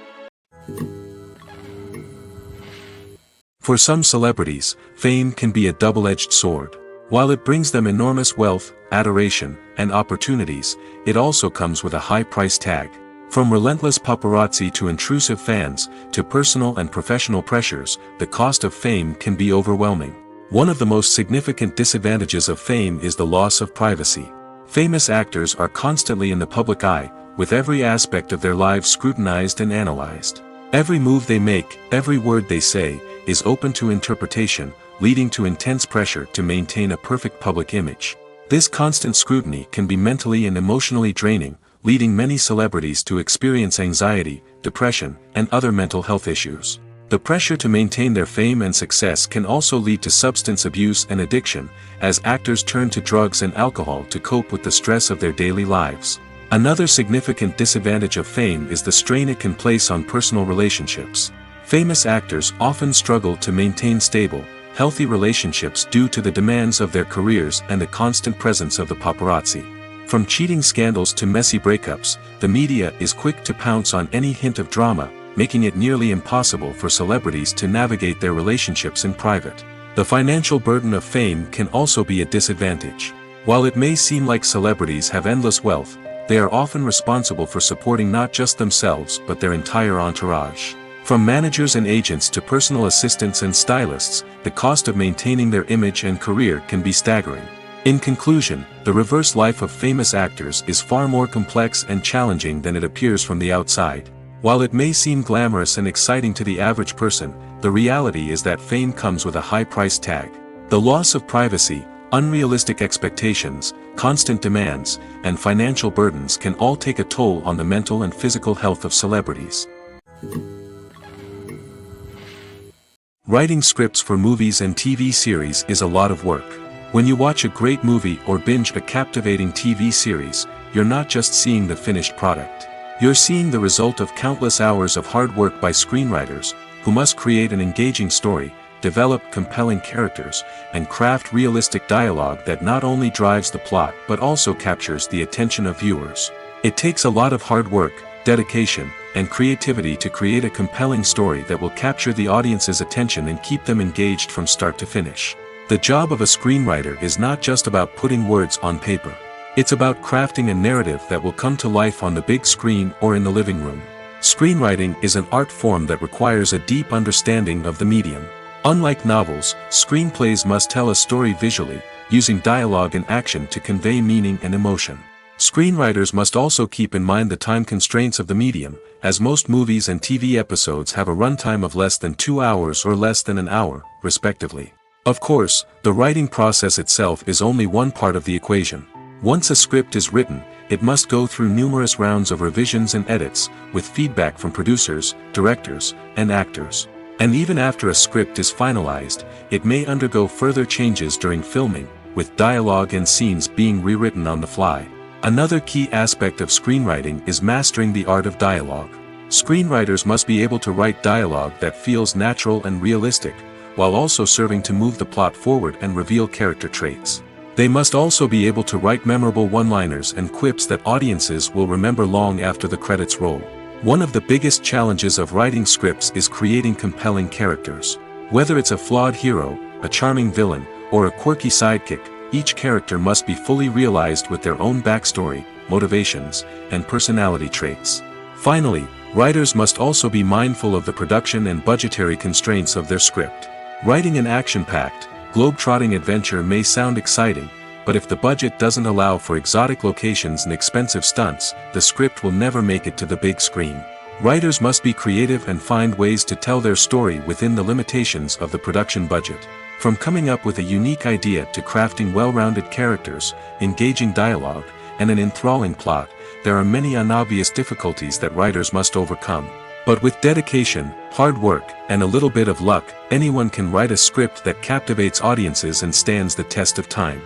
For some celebrities, fame can be a double-edged sword. While it brings them enormous wealth, adoration, and opportunities, it also comes with a high price tag. From relentless paparazzi to intrusive fans, to personal and professional pressures, the cost of fame can be overwhelming. One of the most significant disadvantages of fame is the loss of privacy. Famous actors are constantly in the public eye, with every aspect of their lives scrutinized and analyzed. Every move they make, every word they say, is open to interpretation, leading to intense pressure to maintain a perfect public image. This constant scrutiny can be mentally and emotionally draining, leading many celebrities to experience anxiety, depression, and other mental health issues. The pressure to maintain their fame and success can also lead to substance abuse and addiction, as actors turn to drugs and alcohol to cope with the stress of their daily lives. Another significant disadvantage of fame is the strain it can place on personal relationships. Famous actors often struggle to maintain stable, healthy relationships due to the demands of their careers and the constant presence of the paparazzi. From cheating scandals to messy breakups, the media is quick to pounce on any hint of drama, making it nearly impossible for celebrities to navigate their relationships in private. The financial burden of fame can also be a disadvantage. While it may seem like celebrities have endless wealth, they are often responsible for supporting not just themselves but their entire entourage. From managers and agents to personal assistants and stylists, the cost of maintaining their image and career can be staggering. In conclusion, the reverse life of famous actors is far more complex and challenging than it appears from the outside. While it may seem glamorous and exciting to the average person, the reality is that fame comes with a high price tag. The loss of privacy, unrealistic expectations, constant demands, and financial burdens can all take a toll on the mental and physical health of celebrities. Writing scripts for movies and TV series is a lot of work. When you watch a great movie or binge a captivating TV series, you're not just seeing the finished product. You're seeing the result of countless hours of hard work by screenwriters, who must create an engaging story, develop compelling characters, and craft realistic dialogue that not only drives the plot but also captures the attention of viewers. It takes a lot of hard work, dedication, and creativity to create a compelling story that will capture the audience's attention and keep them engaged from start to finish. The job of a screenwriter is not just about putting words on paper. It's about crafting a narrative that will come to life on the big screen or in the living room. Screenwriting is an art form that requires a deep understanding of the medium. Unlike novels, screenplays must tell a story visually, using dialogue and action to convey meaning and emotion. Screenwriters must also keep in mind the time constraints of the medium, as most movies and TV episodes have a runtime of less than 2 hours or less than an hour, respectively. Of course, the writing process itself is only one part of the equation. Once a script is written, it must go through numerous rounds of revisions and edits, with feedback from producers, directors, and actors. And even after a script is finalized, it may undergo further changes during filming, with dialogue and scenes being rewritten on the fly. Another key aspect of screenwriting is mastering the art of dialogue. Screenwriters must be able to write dialogue that feels natural and realistic, while also serving to move the plot forward and reveal character traits. They must also be able to write memorable one-liners and quips that audiences will remember long after the credits roll. One of the biggest challenges of writing scripts is creating compelling characters. Whether it's a flawed hero, a charming villain, or a quirky sidekick, each character must be fully realized with their own backstory, motivations, and personality traits. Finally, writers must also be mindful of the production and budgetary constraints of their script. Writing an action-packed, globe-trotting adventure may sound exciting, but if the budget doesn't allow for exotic locations and expensive stunts, the script will never make it to the big screen. Writers must be creative and find ways to tell their story within the limitations of the production budget. From coming up with a unique idea to crafting well-rounded characters, engaging dialogue, and an enthralling plot, there are many unobvious difficulties that writers must overcome. But with dedication, hard work, and a little bit of luck, anyone can write a script that captivates audiences and stands the test of time.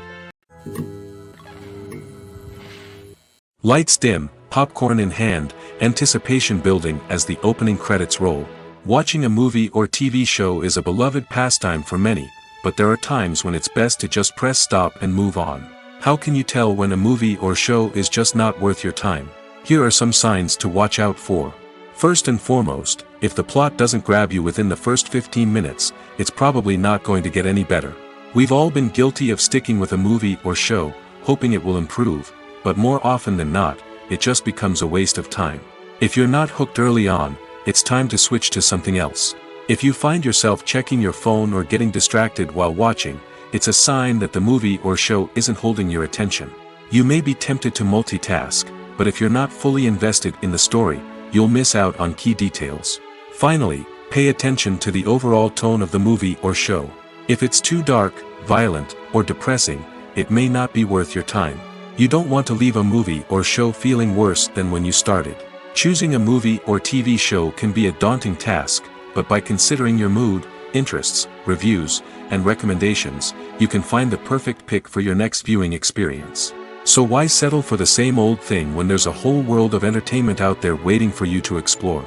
Lights dim, popcorn in hand, anticipation building as the opening credits roll. Watching a movie or TV show is a beloved pastime for many, but there are times when it's best to just press stop and move on. How can you tell when a movie or show is just not worth your time? Here are some signs to watch out for. First and foremost, if the plot doesn't grab you within the first 15 minutes, it's probably not going to get any better. We've all been guilty of sticking with a movie or show, hoping it will improve, but more often than not, it just becomes a waste of time. If you're not hooked early on, it's time to switch to something else. If you find yourself checking your phone or getting distracted while watching, it's a sign that the movie or show isn't holding your attention. You may be tempted to multitask, but if you're not fully invested in the story, you'll miss out on key details. Finally, pay attention to the overall tone of the movie or show. If it's too dark, violent, or depressing, it may not be worth your time. You don't want to leave a movie or show feeling worse than when you started. Choosing a movie or TV show can be a daunting task, but by considering your mood, interests, reviews, and recommendations, you can find the perfect pick for your next viewing experience. So why settle for the same old thing when there's a whole world of entertainment out there waiting for you to explore?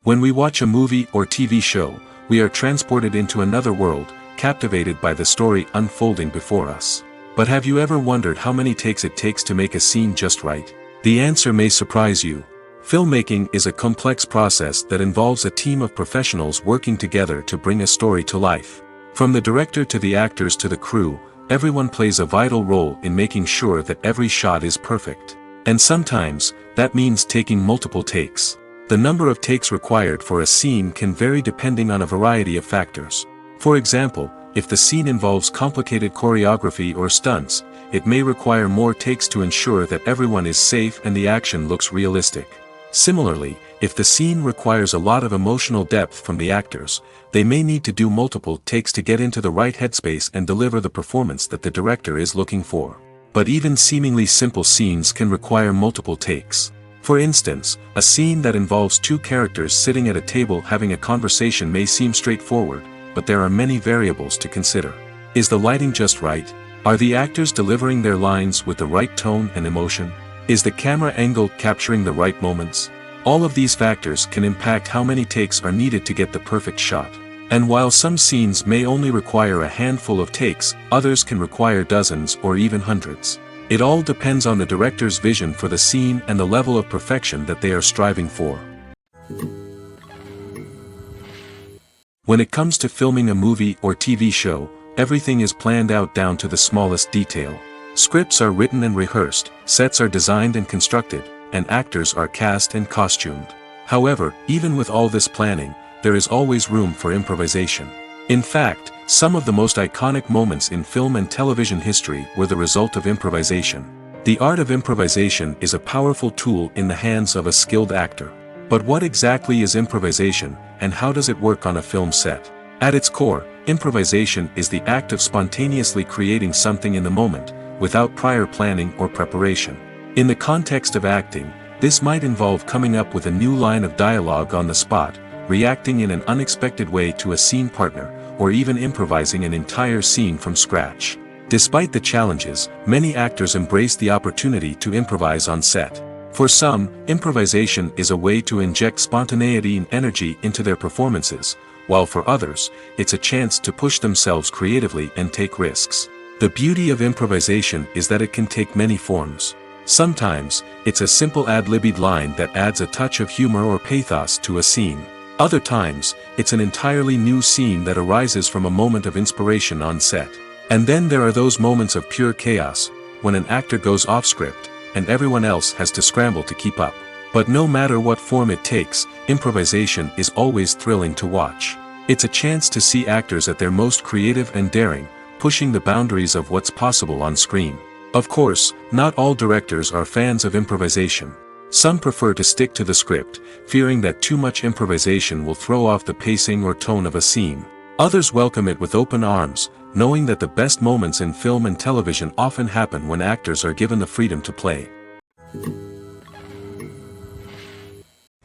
When we watch a movie or TV show, we are transported into another world, captivated by the story unfolding before us. But have you ever wondered how many takes it takes to make a scene just right? The answer may surprise you. Filmmaking is a complex process that involves a team of professionals working together to bring a story to life. From the director to the actors to the crew, everyone plays a vital role in making sure that every shot is perfect. And sometimes, that means taking multiple takes. The number of takes required for a scene can vary depending on a variety of factors. For example, if the scene involves complicated choreography or stunts, it may require more takes to ensure that everyone is safe and the action looks realistic. Similarly, if the scene requires a lot of emotional depth from the actors, they may need to do multiple takes to get into the right headspace and deliver the performance that the director is looking for. But even seemingly simple scenes can require multiple takes. For instance, a scene that involves two characters sitting at a table having a conversation may seem straightforward, but there are many variables to consider. Is the lighting just right? Are the actors delivering their lines with the right tone and emotion? Is the camera angle capturing the right moments? All of these factors can impact how many takes are needed to get the perfect shot. And while some scenes may only require a handful of takes, others can require dozens or even hundreds. It all depends on the director's vision for the scene and the level of perfection that they are striving for. When it comes to filming a movie or TV show, everything is planned out down to the smallest detail. Scripts are written and rehearsed, sets are designed and constructed, and actors are cast and costumed. However, even with all this planning, there is always room for improvisation. In fact, some of the most iconic moments in film and television history were the result of improvisation. The art of improvisation is a powerful tool in the hands of a skilled actor. But what exactly is improvisation, and how does it work on a film set? At its core, improvisation is the act of spontaneously creating something in the moment, without prior planning or preparation. In the context of acting, this might involve coming up with a new line of dialogue on the spot, reacting in an unexpected way to a scene partner, or even improvising an entire scene from scratch. Despite the challenges, many actors embrace the opportunity to improvise on set. For some, improvisation is a way to inject spontaneity and energy into their performances, while for others, it's a chance to push themselves creatively and take risks. The beauty of improvisation is that it can take many forms. Sometimes, it's a simple ad-libbed line that adds a touch of humor or pathos to a scene. Other times, it's an entirely new scene that arises from a moment of inspiration on set. And then there are those moments of pure chaos, when an actor goes off script, and everyone else has to scramble to keep up. But no matter what form it takes, improvisation is always thrilling to watch. It's a chance to see actors at their most creative and daring, pushing the boundaries of what's possible on screen. Of course, not all directors are fans of improvisation. Some prefer to stick to the script, fearing that too much improvisation will throw off the pacing or tone of a scene. Others welcome it with open arms, knowing that the best moments in film and television often happen when actors are given the freedom to play.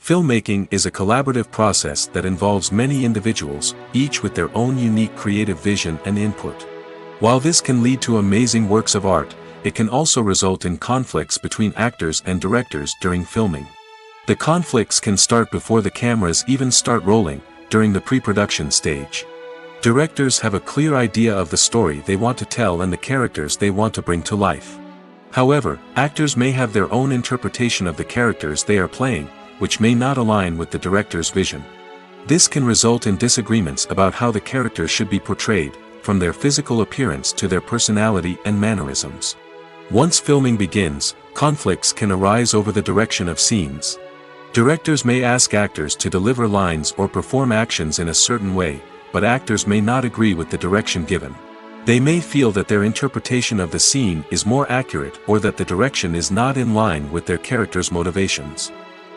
Filmmaking is a collaborative process that involves many individuals, each with their own unique creative vision and input. While this can lead to amazing works of art, it can also result in conflicts between actors and directors during filming. The conflicts can start before the cameras even start rolling, during the pre-production stage. Directors have a clear idea of the story they want to tell and the characters they want to bring to life. However, actors may have their own interpretation of the characters they are playing, which may not align with the director's vision. This can result in disagreements about how the characters should be portrayed, from their physical appearance to their personality and mannerisms. Once filming begins, conflicts can arise over the direction of scenes. Directors may ask actors to deliver lines or perform actions in a certain way, but actors may not agree with the direction given. They may feel that their interpretation of the scene is more accurate or that the direction is not in line with their character's motivations.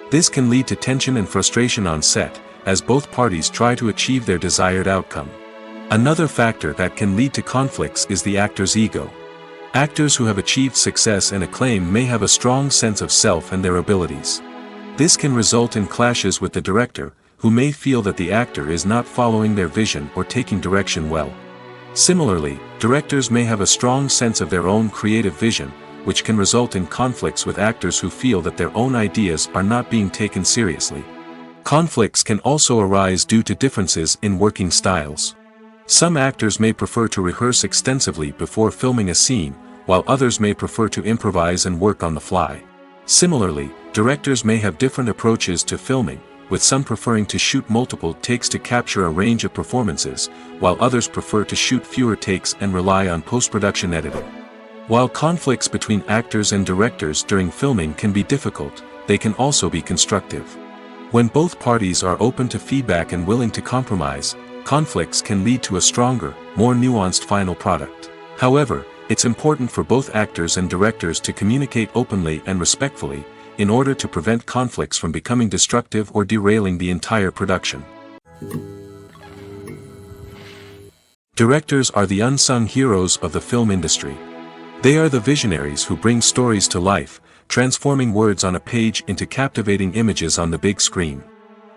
This can lead to tension and frustration on set, as both parties try to achieve their desired outcome. Another factor that can lead to conflicts is the actor's ego. Actors who have achieved success and acclaim may have a strong sense of self and their abilities. This can result in clashes with the director, who may feel that the actor is not following their vision or taking direction well. Similarly, directors may have a strong sense of their own creative vision, which can result in conflicts with actors who feel that their own ideas are not being taken seriously. Conflicts can also arise due to differences in working styles. Some actors may prefer to rehearse extensively before filming a scene, while others may prefer to improvise and work on the fly. Similarly, directors may have different approaches to filming, with some preferring to shoot multiple takes to capture a range of performances, while others prefer to shoot fewer takes and rely on post-production editing. While conflicts between actors and directors during filming can be difficult, they can also be constructive. When both parties are open to feedback and willing to compromise, conflicts can lead to a stronger, more nuanced final product. However, it's important for both actors and directors to communicate openly and respectfully, in order to prevent conflicts from becoming destructive or derailing the entire production. Directors are the unsung heroes of the film industry. They are the visionaries who bring stories to life, transforming words on a page into captivating images on the big screen.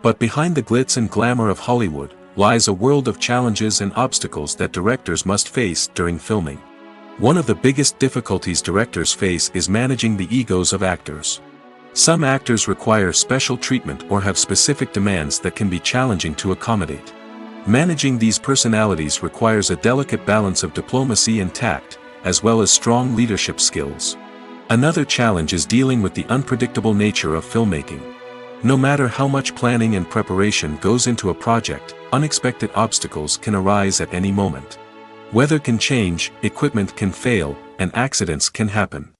But behind the glitz and glamour of Hollywood, lies a world of challenges and obstacles that directors must face during filming. One of the biggest difficulties directors face is managing the egos of actors. Some actors require special treatment or have specific demands that can be challenging to accommodate. Managing these personalities requires a delicate balance of diplomacy and tact, as well as strong leadership skills. Another challenge is dealing with the unpredictable nature of filmmaking. No matter how much planning and preparation goes into a project, unexpected obstacles can arise at any moment. Weather can change, equipment can fail, and accidents can happen.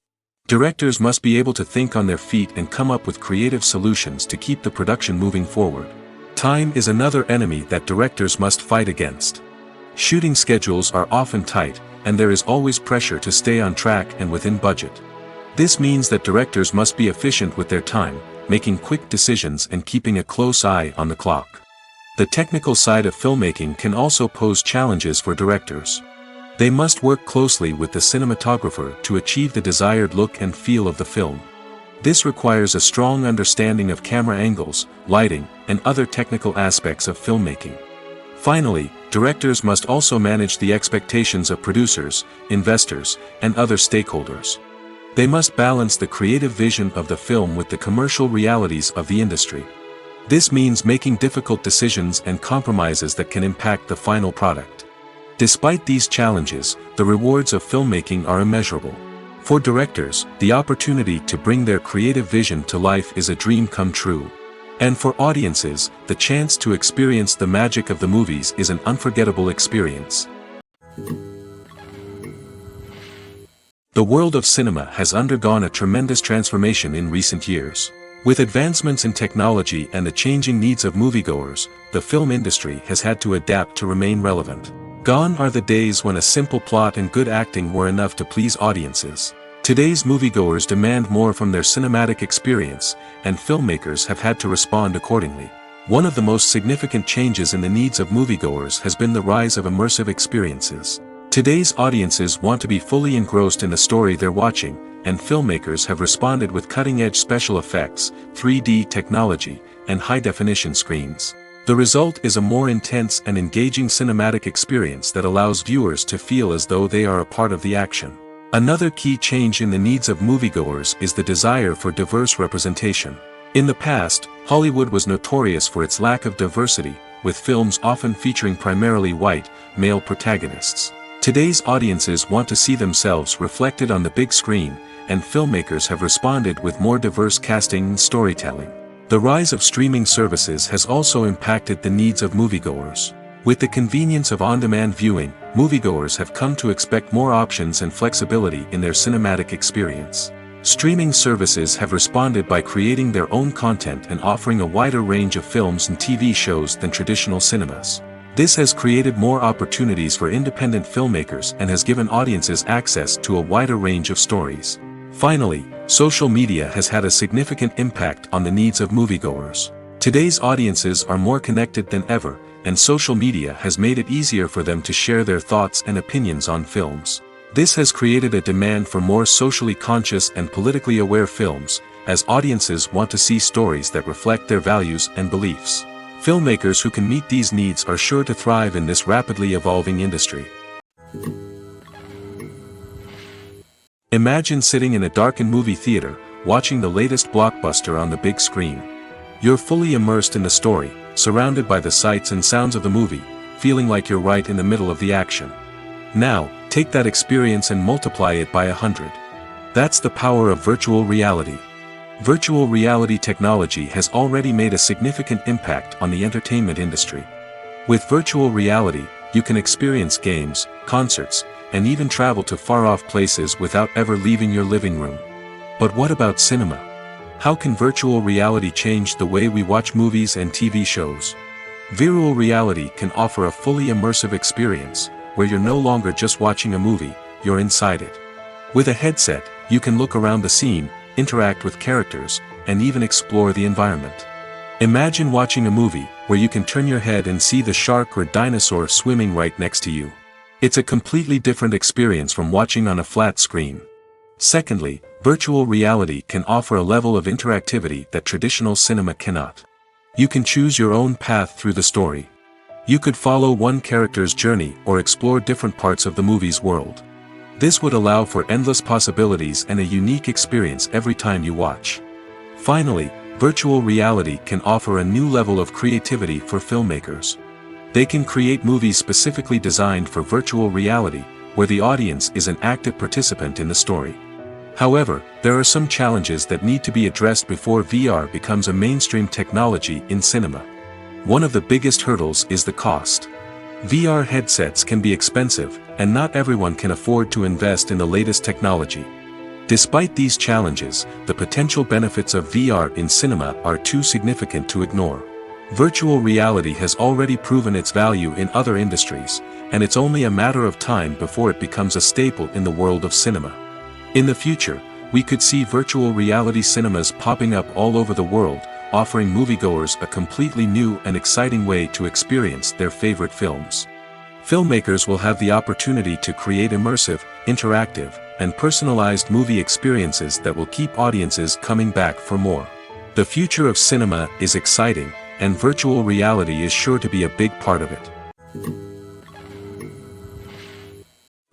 Directors must be able to think on their feet and come up with creative solutions to keep the production moving forward. Time is another enemy that directors must fight against. Shooting schedules are often tight, and there is always pressure to stay on track and within budget. This means that directors must be efficient with their time, making quick decisions and keeping a close eye on the clock. The technical side of filmmaking can also pose challenges for directors. They must work closely with the cinematographer to achieve the desired look and feel of the film. This requires a strong understanding of camera angles, lighting, and other technical aspects of filmmaking. Finally, directors must also manage the expectations of producers, investors, and other stakeholders. They must balance the creative vision of the film with the commercial realities of the industry. This means making difficult decisions and compromises that can impact the final product. Despite these challenges, the rewards of filmmaking are immeasurable. For directors, the opportunity to bring their creative vision to life is a dream come true. And for audiences, the chance to experience the magic of the movies is an unforgettable experience. The world of cinema has undergone a tremendous transformation in recent years. With advancements in technology and the changing needs of moviegoers, the film industry has had to adapt to remain relevant. Gone are the days when a simple plot and good acting were enough to please audiences. Today's moviegoers demand more from their cinematic experience, and filmmakers have had to respond accordingly. One of the most significant changes in the needs of moviegoers has been the rise of immersive experiences. Today's audiences want to be fully engrossed in the story they're watching, and filmmakers have responded with cutting-edge special effects, 3D technology, and high-definition screens. The result is a more intense and engaging cinematic experience that allows viewers to feel as though they are a part of the action. Another key change in the needs of moviegoers is the desire for diverse representation. In the past, Hollywood was notorious for its lack of diversity, with films often featuring primarily white, male protagonists. Today's audiences want to see themselves reflected on the big screen, and filmmakers have responded with more diverse casting and storytelling. The rise of streaming services has also impacted the needs of moviegoers. With the convenience of on-demand viewing, moviegoers have come to expect more options and flexibility in their cinematic experience. Streaming services have responded by creating their own content and offering a wider range of films and TV shows than traditional cinemas. This has created more opportunities for independent filmmakers and has given audiences access to a wider range of stories. Finally, social media has had a significant impact on the needs of moviegoers. Today's audiences are more connected than ever, and social media has made it easier for them to share their thoughts and opinions on films. This has created a demand for more socially conscious and politically aware films, as audiences want to see stories that reflect their values and beliefs. Filmmakers who can meet these needs are sure to thrive in this rapidly evolving industry. Imagine sitting in a darkened movie theater, watching the latest blockbuster on the big screen. You're fully immersed in the story, surrounded by the sights and sounds of the movie, feeling like you're right in the middle of the action. Now, take that experience and multiply it by 100. That's the power of virtual reality. Virtual reality technology has already made a significant impact on the entertainment industry. With virtual reality, you can experience games, concerts, and even travel to far-off places without ever leaving your living room. But what about cinema? How can virtual reality change the way we watch movies and TV shows? Virtual reality can offer a fully immersive experience, where you're no longer just watching a movie, you're inside it. With a headset, you can look around the scene, interact with characters, and even explore the environment. Imagine watching a movie where you can turn your head and see the shark or dinosaur swimming right next to you. It's a completely different experience from watching on a flat screen. Secondly, virtual reality can offer a level of interactivity that traditional cinema cannot. You can choose your own path through the story. You could follow one character's journey or explore different parts of the movie's world. This would allow for endless possibilities and a unique experience every time you watch. Finally, virtual reality can offer a new level of creativity for filmmakers. They can create movies specifically designed for virtual reality, where the audience is an active participant in the story. However, there are some challenges that need to be addressed before VR becomes a mainstream technology in cinema. One of the biggest hurdles is the cost. VR headsets can be expensive, and not everyone can afford to invest in the latest technology. Despite these challenges, the potential benefits of VR in cinema are too significant to ignore. Virtual reality has already proven its value in other industries, and it's only a matter of time before it becomes a staple in the world of cinema. In the future, we could see virtual reality cinemas popping up all over the world, offering moviegoers a completely new and exciting way to experience their favorite films. Filmmakers will have the opportunity to create immersive, interactive, and personalized movie experiences that will keep audiences coming back for more. The future of cinema is exciting, and virtual reality is sure to be a big part of it.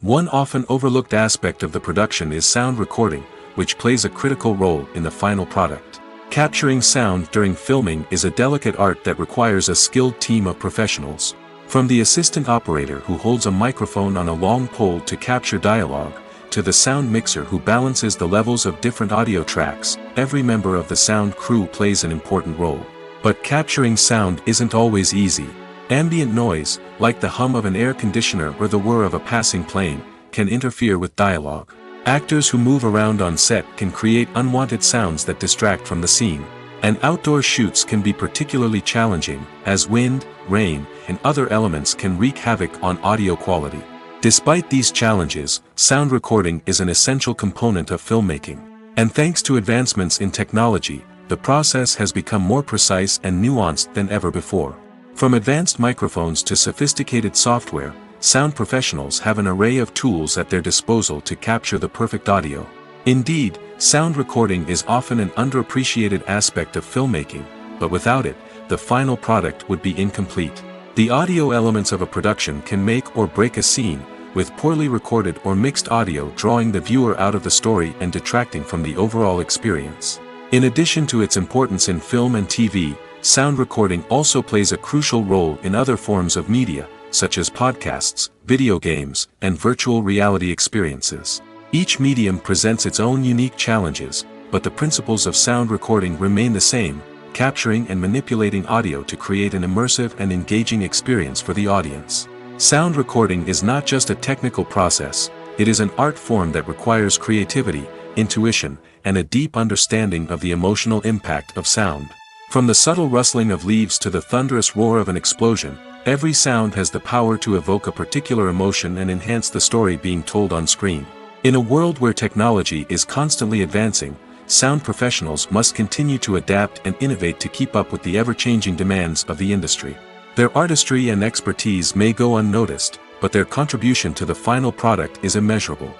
One often overlooked aspect of the production is sound recording, which plays a critical role in the final product. Capturing sound during filming is a delicate art that requires a skilled team of professionals. From the assistant operator who holds a microphone on a long pole to capture dialogue, to the sound mixer who balances the levels of different audio tracks, every member of the sound crew plays an important role. But capturing sound isn't always easy. Ambient noise, like the hum of an air conditioner or the whir of a passing plane, can interfere with dialogue. Actors who move around on set can create unwanted sounds that distract from the scene. And outdoor shoots can be particularly challenging, as wind, rain, and other elements can wreak havoc on audio quality. Despite these challenges, sound recording is an essential component of filmmaking. And thanks to advancements in technology, the process has become more precise and nuanced than ever before. From advanced microphones to sophisticated software, sound professionals have an array of tools at their disposal to capture the perfect audio. Indeed, sound recording is often an underappreciated aspect of filmmaking, but without it, the final product would be incomplete. The audio elements of a production can make or break a scene, with poorly recorded or mixed audio drawing the viewer out of the story and detracting from the overall experience. In addition to its importance in film and TV, sound recording also plays a crucial role in other forms of media, such as podcasts, video games, and virtual reality experiences. Each medium presents its own unique challenges, but the principles of sound recording remain the same, capturing and manipulating audio to create an immersive and engaging experience for the audience. Sound recording is not just a technical process, it is an art form that requires creativity, intuition, and a deep understanding of the emotional impact of sound. From the subtle rustling of leaves to the thunderous roar of an explosion, every sound has the power to evoke a particular emotion and enhance the story being told on screen. In a world where technology is constantly advancing, sound professionals must continue to adapt and innovate to keep up with the ever-changing demands of the industry. Their artistry and expertise may go unnoticed, but their contribution to the final product is immeasurable.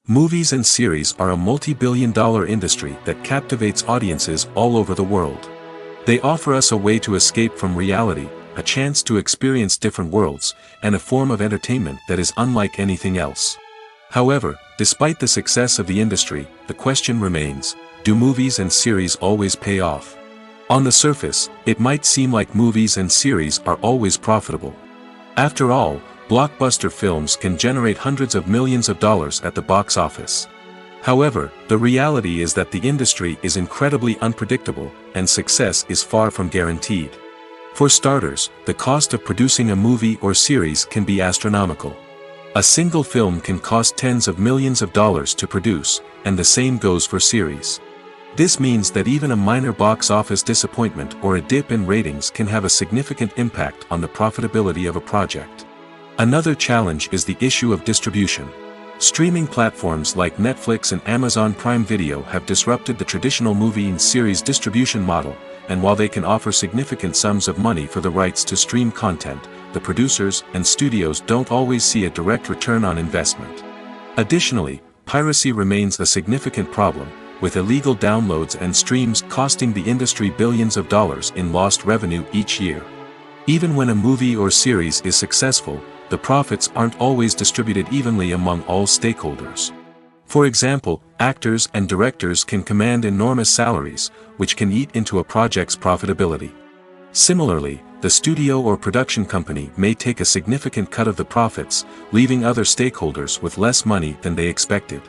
Movies and series are a multi-billion-dollar industry that captivates audiences all over the world. They offer us a way to escape from reality, a chance to experience different worlds, and a form of entertainment that is unlike anything else. However, despite the success of the industry, the question remains, do movies and series always pay off? On the surface, it might seem like movies and series are always profitable. After all, blockbuster films can generate hundreds of millions of dollars at the box office. However, the reality is that the industry is incredibly unpredictable, and success is far from guaranteed. For starters, the cost of producing a movie or series can be astronomical. A single film can cost tens of millions of dollars to produce, and the same goes for series. This means that even a minor box office disappointment or a dip in ratings can have a significant impact on the profitability of a project. Another challenge is the issue of distribution. Streaming platforms like Netflix and Amazon Prime Video have disrupted the traditional movie and series distribution model, and while they can offer significant sums of money for the rights to stream content, the producers and studios don't always see a direct return on investment. Additionally, piracy remains a significant problem, with illegal downloads and streams costing the industry billions of dollars in lost revenue each year. Even when a movie or series is successful, the profits aren't always distributed evenly among all stakeholders. For example, actors and directors can command enormous salaries, which can eat into a project's profitability. Similarly, the studio or production company may take a significant cut of the profits, leaving other stakeholders with less money than they expected.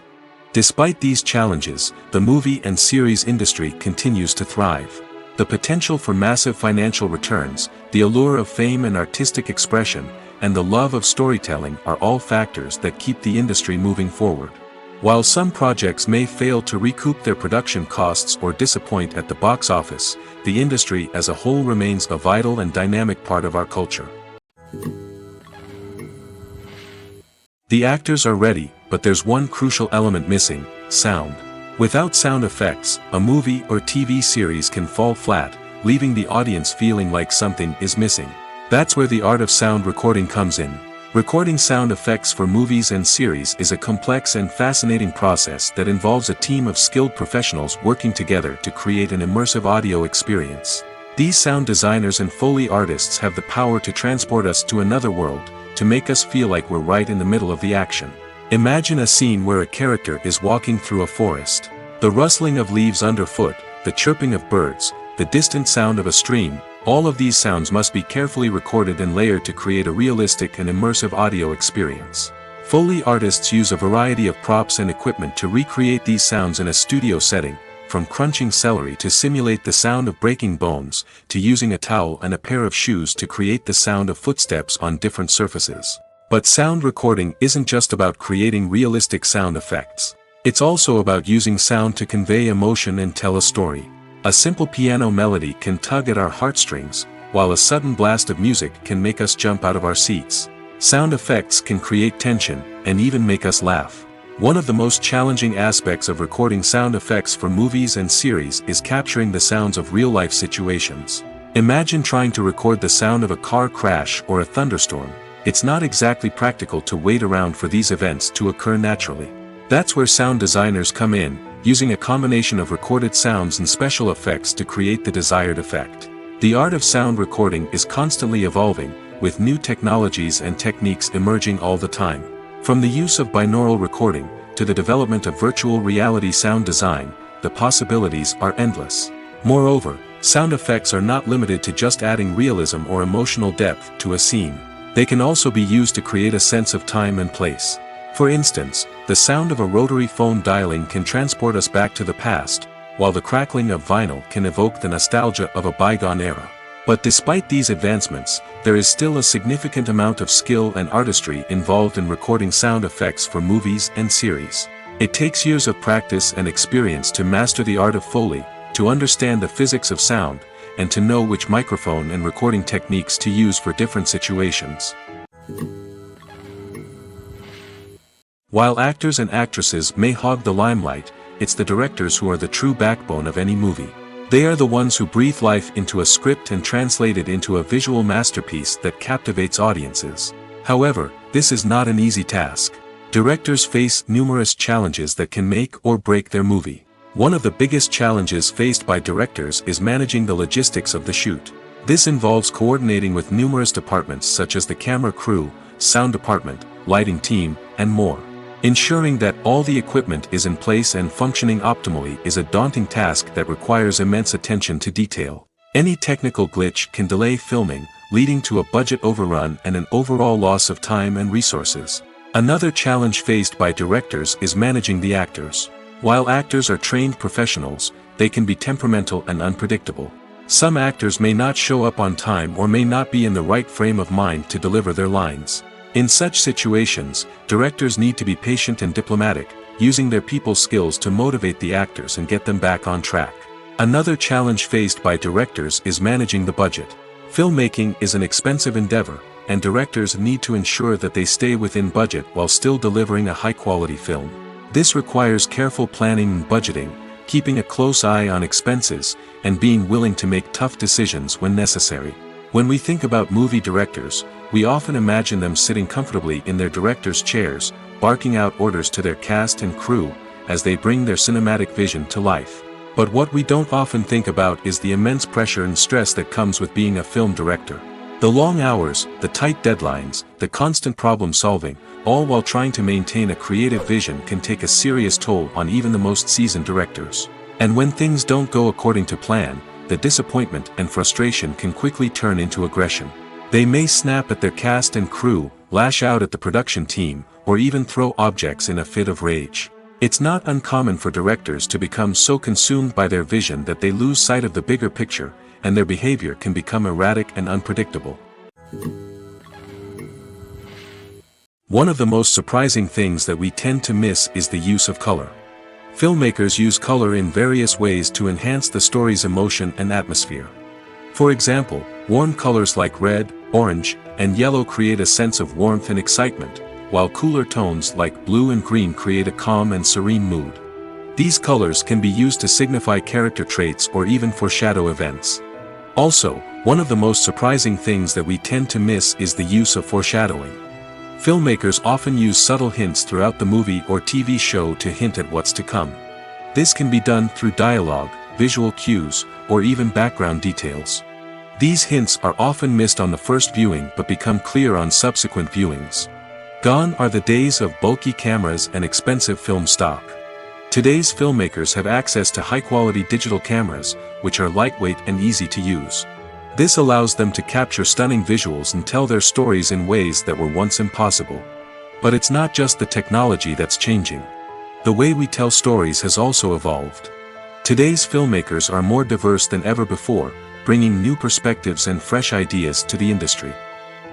Despite these challenges, the movie and series industry continues to thrive. The potential for massive financial returns, the allure of fame and artistic expression, and the love of storytelling are all factors that keep the industry moving forward. While some projects may fail to recoup their production costs or disappoint at the box office, the industry as a whole remains a vital and dynamic part of our culture. The actors are ready, but there's one crucial element missing: sound. Without sound effects, a movie or TV series can fall flat, leaving the audience feeling like something is missing. That's where the art of sound recording comes in. Recording sound effects for movies and series is a complex and fascinating process that involves a team of skilled professionals working together to create an immersive audio experience. These sound designers and Foley artists have the power to transport us to another world, to make us feel like we're right in the middle of the action. Imagine a scene where a character is walking through a forest. The rustling of leaves underfoot, the chirping of birds, the distant sound of a stream, all of these sounds must be carefully recorded and layered to create a realistic and immersive audio experience. Foley artists use a variety of props and equipment to recreate these sounds in a studio setting, from crunching celery to simulate the sound of breaking bones, to using a towel and a pair of shoes to create the sound of footsteps on different surfaces. But sound recording isn't just about creating realistic sound effects. It's also about using sound to convey emotion and tell a story. A simple piano melody can tug at our heartstrings, while a sudden blast of music can make us jump out of our seats. Sound effects can create tension, and even make us laugh. One of the most challenging aspects of recording sound effects for movies and series is capturing the sounds of real-life situations. Imagine trying to record the sound of a car crash or a thunderstorm. It's not exactly practical to wait around for these events to occur naturally. That's where sound designers come in, using a combination of recorded sounds and special effects to create the desired effect. The art of sound recording is constantly evolving, with new technologies and techniques emerging all the time. From the use of binaural recording, to the development of virtual reality sound design, the possibilities are endless. Moreover, sound effects are not limited to just adding realism or emotional depth to a scene. They can also be used to create a sense of time and place. For instance, the sound of a rotary phone dialing can transport us back to the past, while the crackling of vinyl can evoke the nostalgia of a bygone era. But despite these advancements, there is still a significant amount of skill and artistry involved in recording sound effects for movies and series. It takes years of practice and experience to master the art of Foley, to understand the physics of sound, and to know which microphone and recording techniques to use for different situations. While actors and actresses may hog the limelight, it's the directors who are the true backbone of any movie. They are the ones who breathe life into a script and translate it into a visual masterpiece that captivates audiences. However, this is not an easy task. Directors face numerous challenges that can make or break their movie. One of the biggest challenges faced by directors is managing the logistics of the shoot. This involves coordinating with numerous departments such as the camera crew, sound department, lighting team, and more. Ensuring that all the equipment is in place and functioning optimally is a daunting task that requires immense attention to detail. Any technical glitch can delay filming, leading to a budget overrun and an overall loss of time and resources. Another challenge faced by directors is managing the actors. While actors are trained professionals, they can be temperamental and unpredictable. Some actors may not show up on time or may not be in the right frame of mind to deliver their lines. In such situations, directors need to be patient and diplomatic, using their people skills to motivate the actors and get them back on track. Another challenge faced by directors is managing the budget. Filmmaking is an expensive endeavor, and directors need to ensure that they stay within budget while still delivering a high-quality film. This requires careful planning and budgeting, keeping a close eye on expenses, and being willing to make tough decisions when necessary. When we think about movie directors, we often imagine them sitting comfortably in their director's chairs, barking out orders to their cast and crew, as they bring their cinematic vision to life. But what we don't often think about is the immense pressure and stress that comes with being a film director. The long hours, the tight deadlines, the constant problem solving, all while trying to maintain a creative vision can take a serious toll on even the most seasoned directors. And when things don't go according to plan, the disappointment and frustration can quickly turn into aggression. They may snap at their cast and crew, lash out at the production team, or even throw objects in a fit of rage. It's not uncommon for directors to become so consumed by their vision that they lose sight of the bigger picture, and their behavior can become erratic and unpredictable. One of the most surprising things that we tend to miss is the use of color. Filmmakers use color in various ways to enhance the story's emotion and atmosphere. For example, warm colors like red, orange, and yellow create a sense of warmth and excitement, while cooler tones like blue and green create a calm and serene mood. These colors can be used to signify character traits or even foreshadow events. Also, one of the most surprising things that we tend to miss is the use of foreshadowing. Filmmakers often use subtle hints throughout the movie or TV show to hint at what's to come. This can be done through dialogue, visual cues, or even background details. These hints are often missed on the first viewing but become clear on subsequent viewings. Gone are the days of bulky cameras and expensive film stock. Today's filmmakers have access to high-quality digital cameras, which are lightweight and easy to use. This allows them to capture stunning visuals and tell their stories in ways that were once impossible. But it's not just the technology that's changing. The way we tell stories has also evolved. Today's filmmakers are more diverse than ever before, bringing new perspectives and fresh ideas to the industry.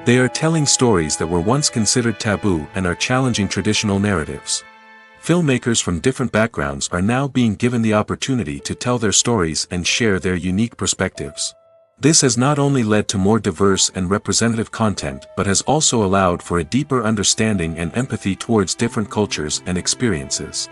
They are telling stories that were once considered taboo and are challenging traditional narratives. Filmmakers from different backgrounds are now being given the opportunity to tell their stories and share their unique perspectives. This has not only led to more diverse and representative content but has also allowed for a deeper understanding and empathy towards different cultures and experiences.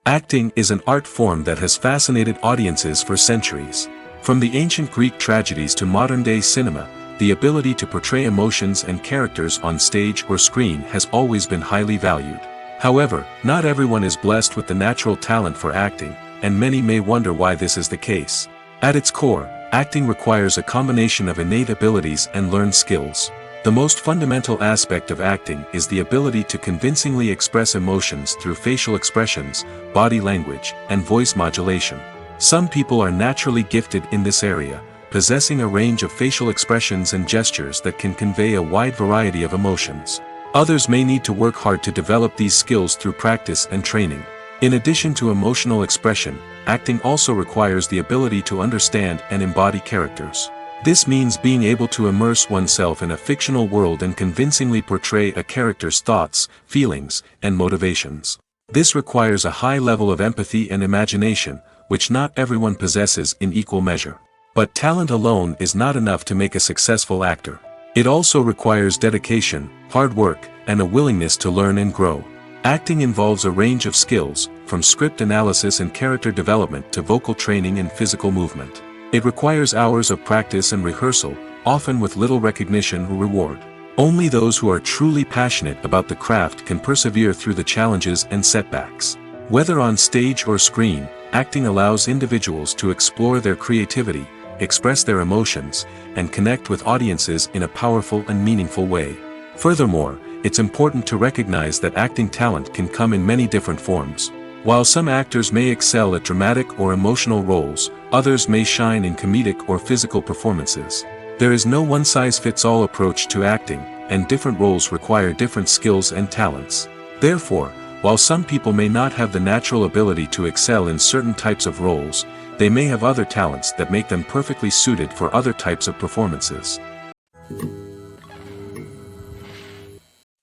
Acting is an art form that has fascinated audiences for centuries. From the ancient Greek tragedies to modern-day cinema, the ability to portray emotions and characters on stage or screen has always been highly valued. However, not everyone is blessed with the natural talent for acting, and many may wonder why this is the case. At its core, acting requires a combination of innate abilities and learned skills. The most fundamental aspect of acting is the ability to convincingly express emotions through facial expressions, body language, and voice modulation. Some people are naturally gifted in this area, possessing a range of facial expressions and gestures that can convey a wide variety of emotions. Others may need to work hard to develop these skills through practice and training. In addition to emotional expression, acting also requires the ability to understand and embody characters. This means being able to immerse oneself in a fictional world and convincingly portray a character's thoughts, feelings, and motivations. This requires a high level of empathy and imagination, which not everyone possesses in equal measure. But talent alone is not enough to make a successful actor. It also requires dedication, hard work, and a willingness to learn and grow. Acting involves a range of skills, from script analysis and character development to vocal training and physical movement. It requires hours of practice and rehearsal, often with little recognition or reward. Only those who are truly passionate about the craft can persevere through the challenges and setbacks. Whether on stage or screen, acting allows individuals to explore their creativity, express their emotions, and connect with audiences in a powerful and meaningful way. Furthermore, it's important to recognize that acting talent can come in many different forms. While some actors may excel at dramatic or emotional roles, others may shine in comedic or physical performances. There is no one-size-fits-all approach to acting, and different roles require different skills and talents. Therefore, while some people may not have the natural ability to excel in certain types of roles, they may have other talents that make them perfectly suited for other types of performances.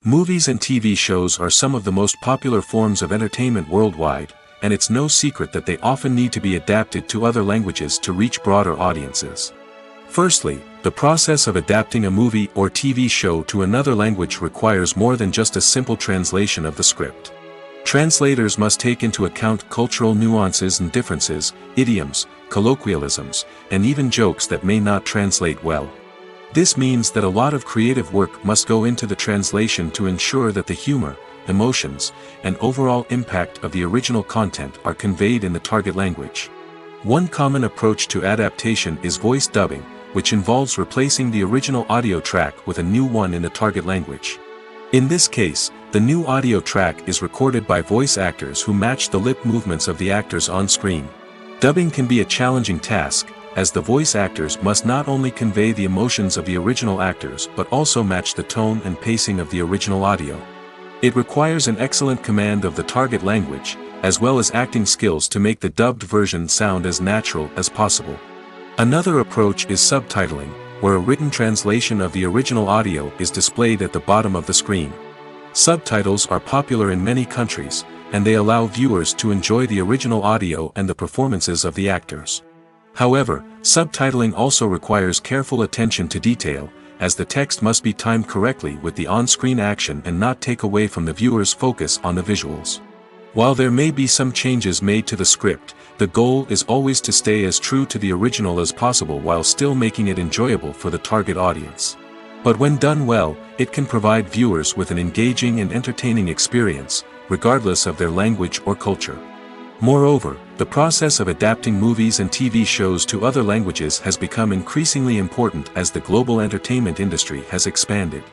Movies and TV shows are some of the most popular forms of entertainment worldwide, and it's no secret that they often need to be adapted to other languages to reach broader audiences. Firstly, the process of adapting a movie or TV show to another language requires more than just a simple translation of the script. Translators must take into account cultural nuances and differences, idioms, colloquialisms, and even jokes that may not translate well. This means that a lot of creative work must go into the translation to ensure that the humor, emotions, and overall impact of the original content are conveyed in the target language. One common approach to adaptation is voice dubbing, which involves replacing the original audio track with a new one in the target language. In this case, the new audio track is recorded by voice actors who match the lip movements of the actors on screen. Dubbing can be a challenging task, as the voice actors must not only convey the emotions of the original actors but also match the tone and pacing of the original audio. It requires an excellent command of the target language, as well as acting skills to make the dubbed version sound as natural as possible. Another approach is subtitling, where a written translation of the original audio is displayed at the bottom of the screen. Subtitles are popular in many countries, and they allow viewers to enjoy the original audio and the performances of the actors. However, subtitling also requires careful attention to detail, as the text must be timed correctly with the on-screen action and not take away from the viewer's focus on the visuals. While there may be some changes made to the script, the goal is always to stay as true to the original as possible while still making it enjoyable for the target audience. But when done well, it can provide viewers with an engaging and entertaining experience, regardless of their language or culture. Moreover, the process of adapting movies and TV shows to other languages has become increasingly important as the global entertainment industry has expanded.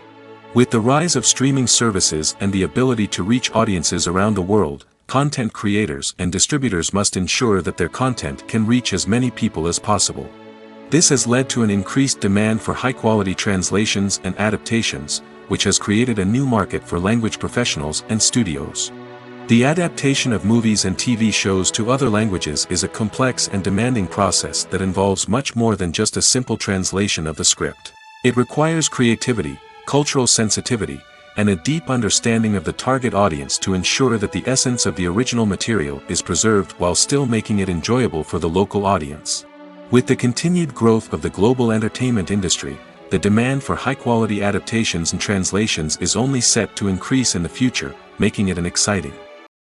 With the rise of streaming services and the ability to reach audiences around the world, content creators and distributors must ensure that their content can reach as many people as possible. This has led to an increased demand for high-quality translations and adaptations, which has created a new market for language professionals and studios. The adaptation of movies and TV shows to other languages is a complex and demanding process that involves much more than just a simple translation of the script. It requires creativity, cultural sensitivity, and a deep understanding of the target audience to ensure that the essence of the original material is preserved while still making it enjoyable for the local audience. With the continued growth of the global entertainment industry, the demand for high-quality adaptations and translations is only set to increase in the future, making it an exciting